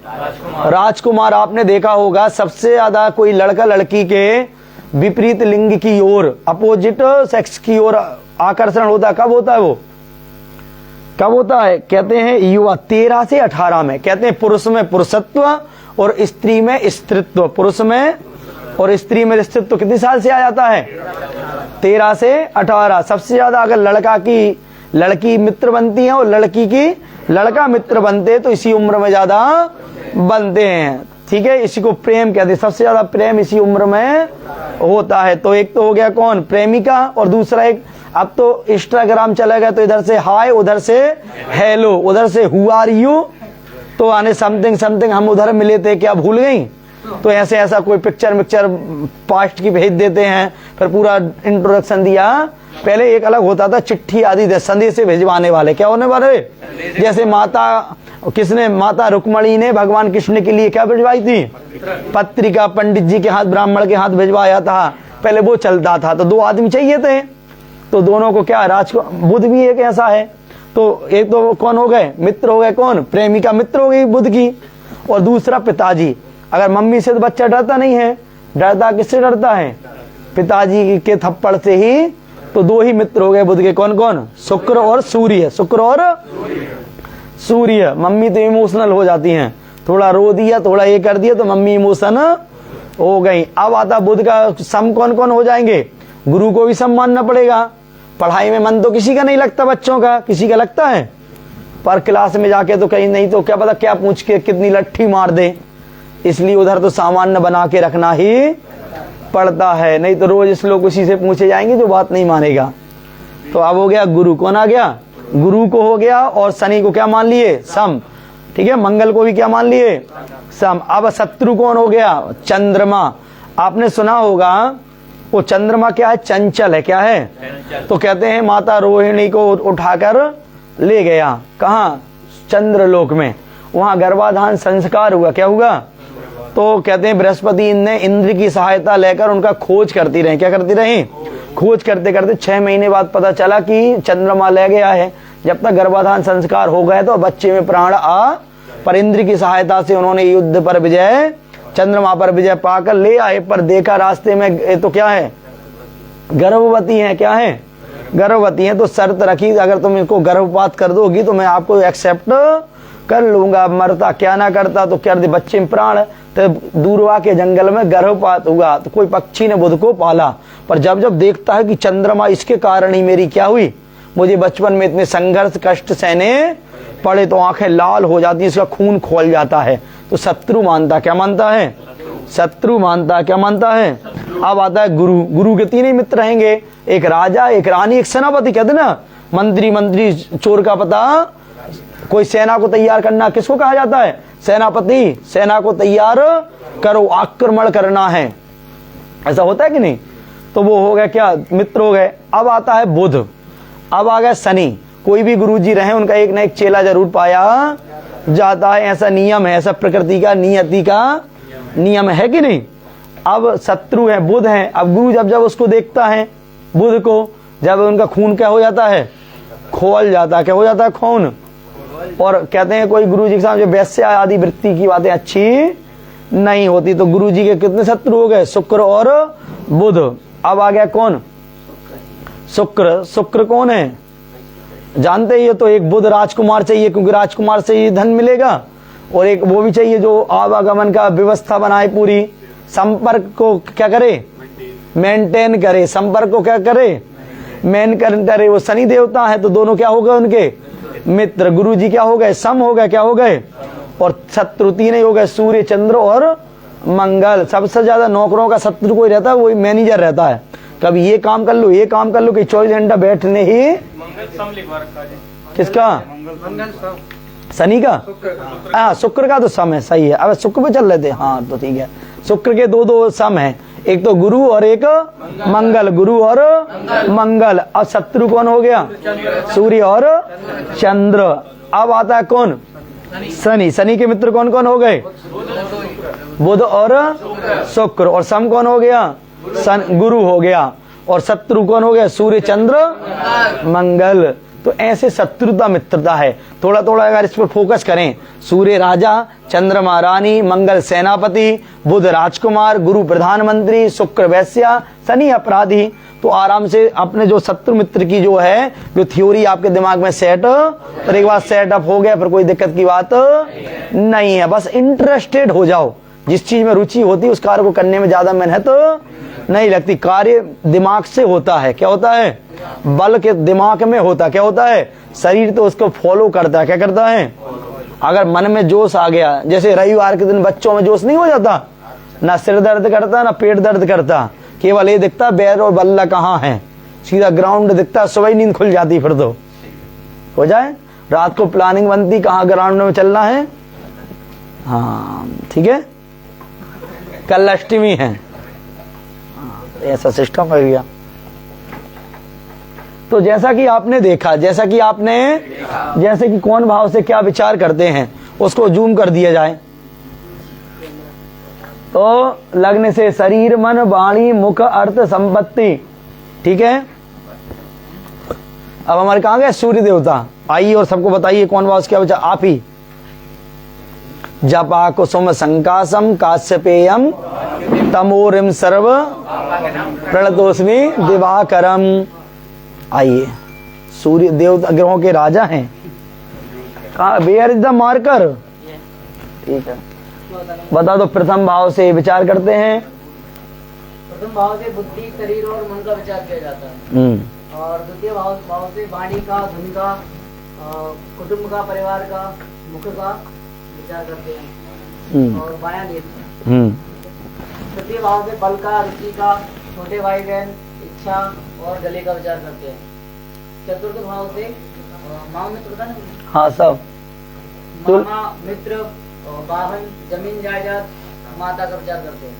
Speaker 1: राजकुमार। आपने देखा होगा सबसे ज्यादा कोई लड़का लड़की के विपरीत लिंग की ओर, अपोजिट सेक्स की ओर आकर्षण होता कब होता है? वो कब होता है? कहते हैं युवा 13 से 18 में। कहते हैं पुरुष में पुरुषत्व और स्त्री में स्त्रीत्व। पुरुष में और स्त्री में स्त्रीत्व कितने साल से आ जाता है? 13 से 18। सबसे ज्यादा अगर लड़की मित्र बनती है और लड़की की लड़का मित्र बनते हैं तो इसी उम्र में ज्यादा बनते हैं। ठीक है, इसी को प्रेम कहते हैं। सबसे ज्यादा प्रेम इसी उम्र में होता है। तो एक तो हो गया कौन? प्रेमिका। और दूसरा एक, अब तो इंस्टाग्राम चला गया तो इधर से हाय, उधर से हेलो, उधर से हु आर यू, तो आने समथिंग हम उधर मिले थे क्या भूल गई? तो ऐसा कोई पिक्चर पास्ट की भेज देते हैं, फिर पूरा इंट्रोडक्शन दिया। पहले एक अलग होता था, चिट्ठी आदि संदेश से भिजवाने वाले। क्या होने वाले? जैसे माता रुक्मणी ने भगवान कृष्ण के लिए क्या भिजवाई थी? पत्रिका। पंडित जी के हाथ, ब्राह्मण के हाथ भिजवाया था, पहले वो चलता था। तो 2 आदमी चाहिए थे, तो दोनों को क्या बुध भी एक ऐसा है। तो एक तो कौन हो गए? मित्र हो गए। कौन? प्रेमिका मित्र हो गई बुध की। और दूसरा पिताजी। अगर मम्मी से तो बच्चा डरता नहीं है, डरता किससे डरता है? पिताजी के थप्पड़ से ही। तो 2 ही मित्र हो गए बुध के। कौन कौन? शुक्र और सूर्य। शुक्र और सूर्य। मम्मी तो इमोशनल हो जाती हैं, थोड़ा रो दिया, थोड़ा ये कर दिया तो मम्मी इमोशन हो गई। अब आता बुध का सम कौन कौन हो जाएंगे? गुरु को भी सम मानना पड़ेगा। पढ़ाई में मन तो किसी का नहीं लगता, बच्चों का किसी का लगता है, पर क्लास में जाके तो कहीं नहीं तो क्या पता क्या पूछ के कितनी लट्ठी मार दे। इसलिए उधर तो सामान्य बना के रखना ही पड़ता है, नहीं तो रोज श्लोक उसी से पूछे जाएंगे जो बात नहीं मानेगा। तो अब हो गया गुरु। कौन आ गया? गुरु को हो गया। और शनि को क्या मान लिए? सम। ठीक है, मंगल को भी क्या मान लिए? सम। अब शत्रु कौन हो गया? चंद्रमा। आपने सुना होगा वो चंद्रमा क्या है? चंचल है। क्या है? तो कहते हैं माता रोहिणी को उठाकर ले गया कहाँ? चंद्रलोक में। वहां गर्भाधान संस्कार हुआ। क्या हुआ? तो कहते हैं बृहस्पति ने इंद्र की सहायता लेकर उनका खोज करती रही। क्या करती रही? खोज करते करते 6 महीने बाद पता चला कि चंद्रमा ले गया है। जब तक गर्भाधान संस्कार हो गए तो बच्चे में प्राण आ, पर इंद्र की सहायता से उन्होंने युद्ध पर विजय, चंद्रमा पर विजय पाकर ले आए। पर देखा रास्ते में तो क्या है? गर्भवती है। क्या है? गर्भवती है। तो शर्त रखी, अगर तुम इनको गर्भपात कर दोगी तो मैं आपको एक्सेप्ट कर लूंगा। मरता क्या ना करता तो कर दे, बच्चे में प्राण। तो दूरवा के जंगल में गर्भपात हुआ तो कोई पक्षी ने बुध को पाला। पर जब जब देखता है कि चंद्रमा इसके कारण ही मेरी क्या हुई, मुझे बचपन में इतने संघर्ष कष्ट सहने पड़े, तो आंखें लाल हो जाती है, इसका खून खोल जाता है। तो शत्रु मानता। क्या मानता है? शत्रु मानता। क्या मानता है? अब आता है गुरु। गुरु के 3 ही मित्र रहेंगे, एक राजा, एक रानी, एक सेनापति। कहते ना मंत्री चोर का पता। कोई सेना को तैयार करना किसको कहा जाता है? सेनापति। सेना को तैयार करो, आक्रमण करना है, ऐसा होता है कि नहीं? तो वो हो गया क्या? मित्र हो गए। अब आता है बुध। अब आ गया शनि। कोई भी गुरुजी रहे उनका एक न एक चेला जरूर पाया जाता है, ऐसा नियम है, ऐसा प्रकृति का नियति का नियम है कि नहीं? अब शत्रु है, बुध है। अब गुरु जब जब उसको देखता है बुध को, जब उनका खून क्या हो जाता है? खोल जाता है। क्या हो जाता है? खून। और कहते हैं कोई गुरु जी के सामने वैश्य आदि वृत्ति की बातें अच्छी नहीं होती। तो गुरु जी के कितने शत्रु हो गए? शुक्र और बुध। अब आ गया कौन? शुक्र। शुक्र कौन है? जानते ही हो। तो एक बुध राजकुमार चाहिए, क्योंकि राजकुमार से ही धन मिलेगा, और एक वो भी चाहिए जो आवागमन का व्यवस्था बनाए, पूरी संपर्क को क्या करे? मेंटेन करे। संपर्क को क्या करे? मेंटेन करे। वो शनि देवता है, तो दोनों क्या हो गए उनके? मित्र। गुरु जी क्या हो गए? सम हो गए। क्या हो गए? और शत्रु 3 ही हो गए, सूर्य, चंद्र और मंगल। सबसे ज्यादा नौकरों का शत्रु कोई रहता है? वही मैनेजर रहता है। कभी ये काम कर लो, ये काम कर लो, कि 24 घंटा बैठने ही। किसका? शनि का? हाँ, शुक्र का तो सम है। सही है। अब शुक्र पे चल रहे थे। हाँ, तो ठीक है। शुक्र के 2 सम है, एक तो गुरु और एक मंगल। गुरु और मंगल। अब शत्रु कौन हो गया? सूर्य और चंद्र। अब आता है कौन? शनि। शनि के मित्र कौन कौन हो गए? बुध और शुक्र। और सम कौन हो गया? गुरु हो गया। और शत्रु कौन हो गया? सूर्य, चंद्र, मंगल। तो तो ऐसे शत्रुता मित्रता है। थोड़ा थोड़ा अगर इस पर फोकस करें, सूर्य राजा, चंद्रमा रानी, मंगल सेनापति, बुध राजकुमार, गुरु प्रधानमंत्री, शुक्र वैश्या, शनि अपराधी, तो आराम से अपने जो शत्रु मित्र की जो है जो थ्योरी आपके दिमाग में सेट, और एक बार सेटअप हो गया फिर कोई दिक्कत की बात नहीं है। बस इंटरेस्टेड हो जाओ, जिस चीज में रुचि होती है उस कार्य को करने में ज्यादा मेहनत नहीं लगती। कार्य दिमाग से होता है, क्या होता है, बल के दिमाग में होता, क्या होता है, शरीर तो उसको फॉलो करता है, क्या करता है। अगर मन में जोश आ गया, जैसे रविवार के दिन बच्चों में जोश नहीं हो जाता, ना सिर दर्द करता ना पेट दर्द करता, केवल ये दिखता बैट और बल्ला कहाँ है, सीधा ग्राउंड दिखता, सुबह नींद खुल जाती, फिर तो हो जाए। रात को प्लानिंग बनती कहाँ ग्राउंड में चलना है, हाँ ठीक है, कल अष्टमी है, ऐसा सिस्टम हो गया। तो जैसा कि आपने देखा, जैसे कि कौन भाव से क्या विचार करते हैं उसको जूम कर दिया जाए, तो लगने से शरीर, मन, वाणी, मुख, अर्थ, संपत्ति, ठीक है। अब हमारे कहाँ गए सूर्य देवता, आइए और सबको बताइए कौन भाव से क्या विचार। आप ही जपा कुसुम संकाशम काश्यपेयम तमोरिम सर्व प्रणतोस्मि दिवाकरम। आइए, सूर्य देवता ग्रहों के राजा हैं। कहाँ, वेयर इज द मार्कर, ठीक है, बता दो। प्रथम भाव से विचार करते हैं,
Speaker 4: प्रथम भाव से बुद्धि, शरीर और मन का विचार किया जाता है, और द्वितीय भाव से वाणी का, धन का, कुटुंब का, परिवार का, मुख का विचार करते हैं, और बायां नेत्र। तृतीय भाव से बल का, रुचि का, छोटे भाई बहन, इच्छा और गले का विचार करते हैं। चतुर्थ भाव से माँ मित्र का,
Speaker 1: हाँ सब,
Speaker 4: मामा, मित्र, वाहन, जमीन जायदाद, माता का विचार करते हैं।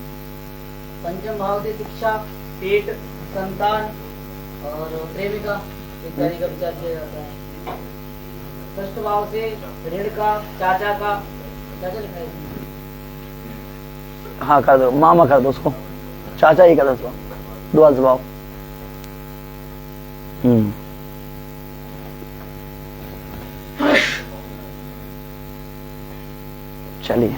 Speaker 4: पंचम भाव से शिक्षा, पेट, संतान और प्रेमिका इत्यादि का विचार किया जाता है। षष्ठ भाव से ऋण का, चाचा का, चाचा लिखा है,
Speaker 1: हाँ कर दो, मामा कर दो उसको, चाचा ही कर दो उसको, द्वादश भाव। चलिए।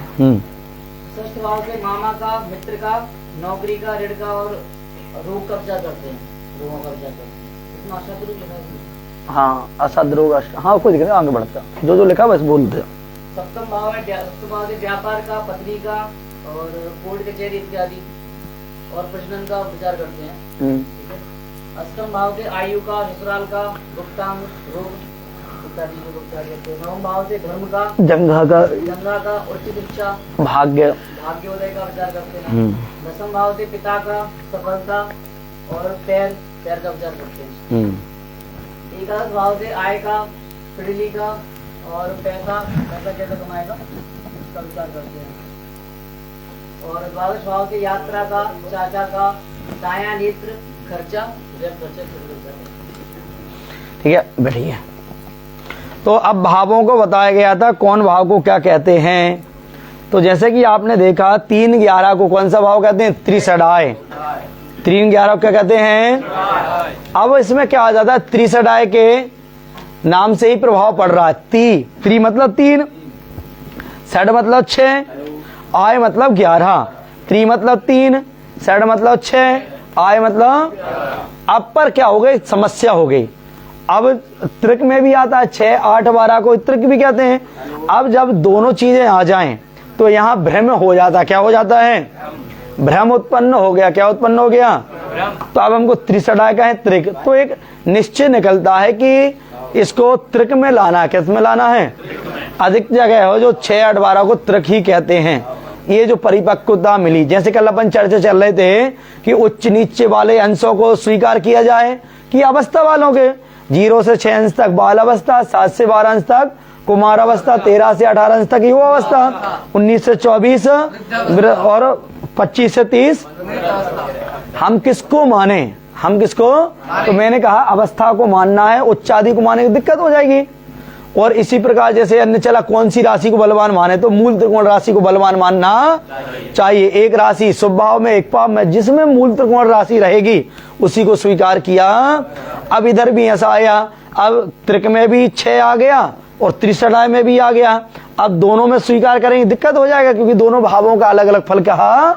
Speaker 4: षष्ठ भाव से मामा का, मित्र का, नौकरी का, ऋण का और रोग का विचार करते हैं, रोगों का विचार करते हैं। इसमें आशा पूरी लिखा है, हाँ
Speaker 1: असद रोग, हाँ कोई दिक्कत नहीं, आगे बढ़ता जो लिखा बस बोल दो।
Speaker 4: सप्तम भाव है, सप्तम भाव से व्यापार का, पत्नी का और कोर्ट कचहरी इत्यादि और प्रजनन का विचार करते हैं। ठीक है। अष्टम भाव से आयु का, ससुराल का, भुगतान, रोग इत्यादि को विचार करते हैं। नवम भाव से धर्म का, जंगा का, उच्च शिक्षा, भाग्योदय का विचार करते हैं। दसम भाव से पिता का, सफलता और पैर का विचार करते हैं। एकादश भाव से आय का, पीढ़ी का और पैसा कैसे कमाएगा इसका विचार करते हैं। और द्वादश भाव से यात्रा का, चाचा का, दायां नेत्र, खर्चा,
Speaker 1: ठीक है, बैठिए। तो अब भावों को बताया गया था कौन भाव को क्या कहते हैं। तो जैसे कि आपने देखा 3-11 को कौन सा भाव कहते हैं, त्रिषडाय। 3-11 क्या कहते हैं। अब इसमें क्या आ जाता है, त्रिषडाय के नाम से ही प्रभाव पड़ रहा है। त्रि मतलब 3, षड मतलब 6, आय मतलब 11, त्रि मतलब 3, षड मतलब 6, आय मतलब। अब पर क्या हो गई, समस्या हो गई। अब त्रिक में भी आता है 6, 8, 12 को त्रिक भी कहते हैं। अब जब दोनों चीजें आ जाएं तो यहाँ भ्रम हो जाता है। क्या हो जाता है, भ्रम उत्पन्न हो गया। क्या उत्पन्न हो गया, तो अब हमको त्रिषडाय का है त्रिक, तो एक निश्चय निकलता है कि इसको त्रिक में लाना है। किस में लाना है, अधिक जगह हो जो 6, 8, 12 को त्रिक ही कहते हैं। ये जो परिपक्वता मिली, जैसे कल अपन चर्चा चल रहे थे कि उच्च नीचे वाले अंशों को स्वीकार किया जाए कि अवस्था वालों के 0 से 6 अंश तक बाल अवस्था, 7 से 12 अंश तक कुमार अवस्था, 13 से 18 अंश तक युवा अवस्था, 19 से 24 और 25 से 30। हम किसको माने, हम किसको, तो मैंने कहा अवस्था को मानना है, उच्चादि को माने की दिक्कत हो जाएगी। और इसी प्रकार जैसे अन्य चला कौन सी राशि को बलवान माने, तो मूल त्रिकोण राशि को बलवान मानना चाहिए। एक राशि शुभ भाव में, एक पाव में, जिसमें मूल त्रिकोण राशि रहेगी उसी को स्वीकार किया। अब इधर भी ऐसा आया, अब त्रिक में भी 6 आ गया और त्रिशटाय में भी आ गया। अब दोनों में स्वीकार करेंगे दिक्कत हो जाएगा, क्योंकि दोनों भावों का अलग अलग फल कहा,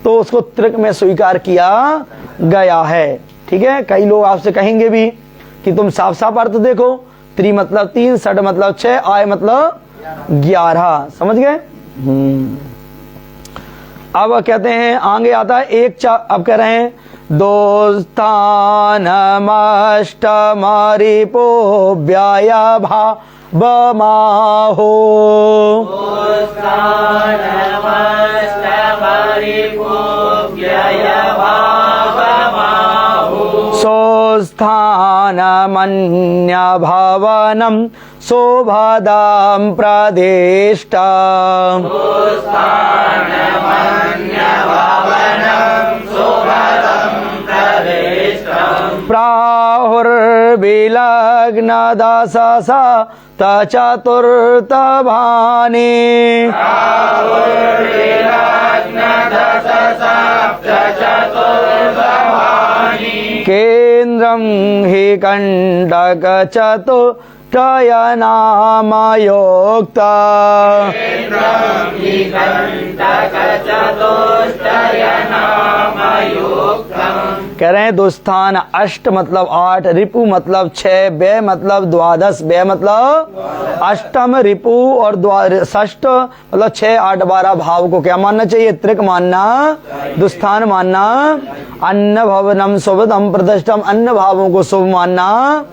Speaker 1: तो उसको त्रिक में स्वीकार किया गया है। ठीक है, कई लोग आपसे कहेंगे भी कि तुम साफ साफ अर्थ देखो, त्रि मतलब 3, षड मतलब 6, आय मतलब 11। समझ गए? अब कहते हैं आगे आता है अब कह रहे हैं दोस्तानमष्टमरिपो व्ययभा बमाहो। सोस्थानमन्य भवनम शोभदां प्रदिष्टा। प्राहुर्विलग्न दशसा चतुर्थभानि। केन्द्रं हि कंडक चतुष्टयनामयोक्ता। कह रहे हैं दुस्थान अष्ट मतलब 8, रिपु मतलब 6, व्यय मतलब द्वादश, व्यय मतलब अष्टम, रिपु और षष्ठ मतलब 6, 8, 12 भाव को क्या मानना चाहिए? त्रिक मानना, दुस्थान मानना, अन्न भवनम शुभदम प्रतिष्ठम, अन्न भावों को शुभ मानना।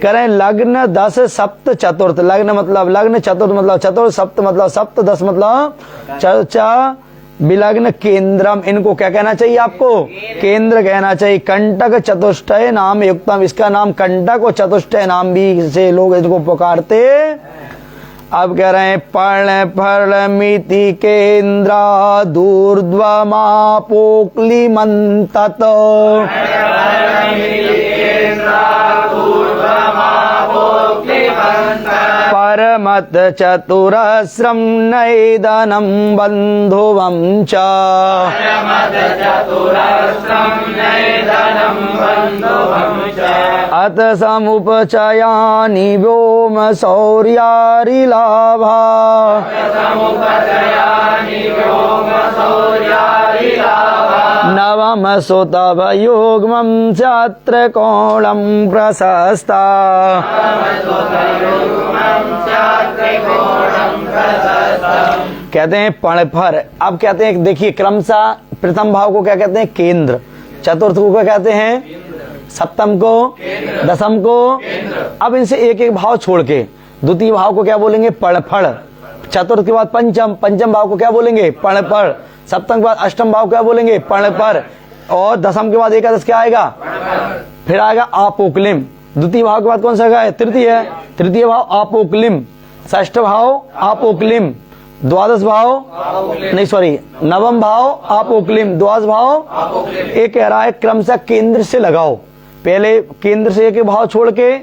Speaker 1: कह रहे हैं लग्न 10 सप्त चतुर्थ, लग्न मतलब लग्न, चतुर्थ मतलब चतुर्थ, सप्त मतलब सप्त, 10 मतलब चर्चा, विलग्न केंद्रम, इनको क्या कहना चाहिए आपको? केंद्र कहना चाहिए। कंटक चतुष्टय नाम युक्तम, इसका नाम कंटक और चतुष्टय नाम भी से लोग इसको पुकारते। अब कह रहे हैं पर्ण फल मिति केंद्रा दूर्ध्वमापोक्ली मंतत। परमत चतुरस्रम नैदनम बंधुवं च। अत समुपचयानि व्योम शौर्यारिलाभा। नवम सुतभयोग्मं चात्र कोणं प्रशस्ता। कहते हैं पणफर। अब कहते हैं देखिए क्रमशः प्रथम भाव को क्या कहते हैं? केंद्र। चतुर्थ को क्या कहते हैं? सप्तम को, दसम को। अब इनसे एक एक भाव छोड़ के द्वितीय भाव को क्या बोलेंगे? पणफड़। चतुर्थ के बाद पंचम, पंचम भाव को क्या बोलेंगे? पणफड़। सप्तम के बाद अष्टम भाव क्या बोलेंगे? पणफड़। और दसम के बाद एकादश क्या आएगा? फिर आएगा आपोक्लिम। द्वितीय भाव के बाद कौन सा आएगा? तृतीय है। तृतीय भाव आपोक्लिम, षष्ठ भाव आपोक्लिम, द्वादश भाव नहीं सॉरी नवम भाव आपोक्लिम, द्वादश भाव। एक कह रहा है क्रमशः केंद्र से लगाओ, पहले केंद्र से एक एक भाव छोड़ के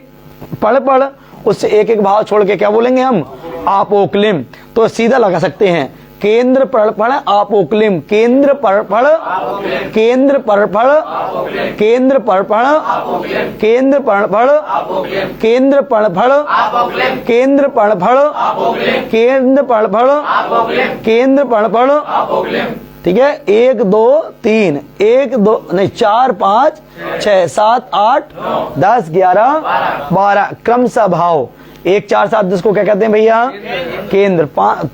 Speaker 1: पढ़ उससे एक एक भाव छोड़ के क्या बोलेंगे हम? आपोक्लिम। तो सीधा लगा सकते हैं केंद्र पढ़ आपोक्लिम, केंद्र पढ़ केंद्र पढ़ केंद्र पढ़ केंद्र पढ़ केंद्र पढ़ केंद्र पढ़ केंद्र पढ़ केंद्र पढ़। ठीक है, 1 2 3 1 2 नहीं 4 5 6 7 8 10 11 12 क्रमशः भाव। 1 4 7 10 को क्या कहते हैं भैया? केंद्र।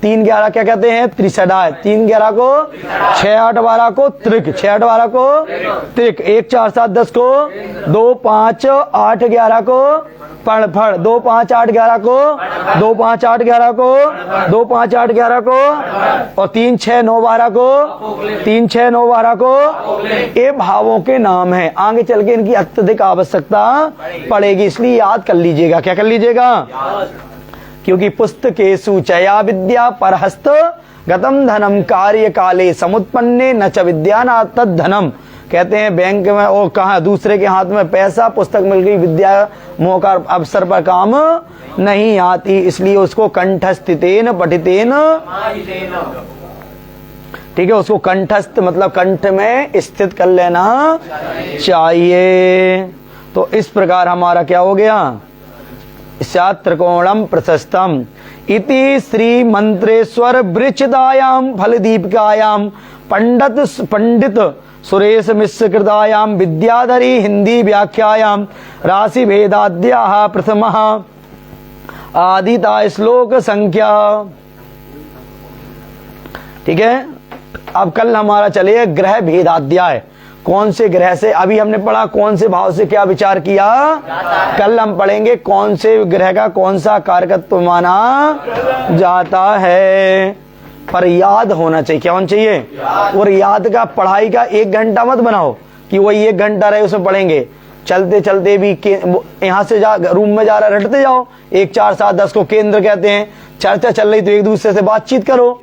Speaker 1: 3 11 क्या कहते हैं? त्रिशडाय। 3 11 को 6 8 12 को त्रिक, 6 8 12 को त्रिक। 1 4 7 10 को 2 5 8 11 को पणफड़, 2 5 8 11 को 2 5 8 11 को 2 5 8 11 को और 3 6 9 12 को 3 6 9 12 को। ये भावों के नाम है। आगे चल के इनकी अत्यधिक आवश्यकता पड़ेगी, इसलिए याद कर लीजिएगा। क्या कर लीजिएगा? क्योंकि पुस्तकेषु चया विद्या परहस्त गतम धनम कार्य काले समुत्पन्ने न च विद्या न तद्धनम। कहते हैं बैंक में और कहा दूसरे के हाथ में पैसा, पुस्तक मिल गई, विद्या मौका अवसर पर काम नहीं आती, इसलिए उसको कंठस्थितेन पठितेन। ठीक है, उसको कंठस्थ मतलब कंठ में स्थित कर लेना चाहिए। तो इस प्रकार हमारा क्या हो गया? स्यात् त्रिकोणम प्रशस्तम इति श्री मंत्रेश्वर वृक्षदायाम फलदीपिकायाम पंडित सुरेश मिश्र कृतायाम विद्याधरी हिंदी व्याख्यायाम राशि भेदाद्याः प्रथमः आदिता श्लोक संख्या। ठीक है, अब कल हमारा चलेगा ग्रह भेदाध्याय। कौन से ग्रह से, अभी हमने पढ़ा कौन से भाव से क्या विचार किया, कल हम पढ़ेंगे कौन से ग्रह का कौन सा कारकत्व माना जाता है। पर याद होना चाहिए, क्या होना चाहिए, और याद का पढ़ाई का 1 घंटा मत बनाओ कि वही 1 घंटा रहे उसमें पढ़ेंगे। चलते चलते भी यहाँ से रूम में जा रहा रटते जाओ। 1 4 7 10 को केंद्र कहते हैं। चर्चा चल रही तो एक दूसरे से बातचीत करो।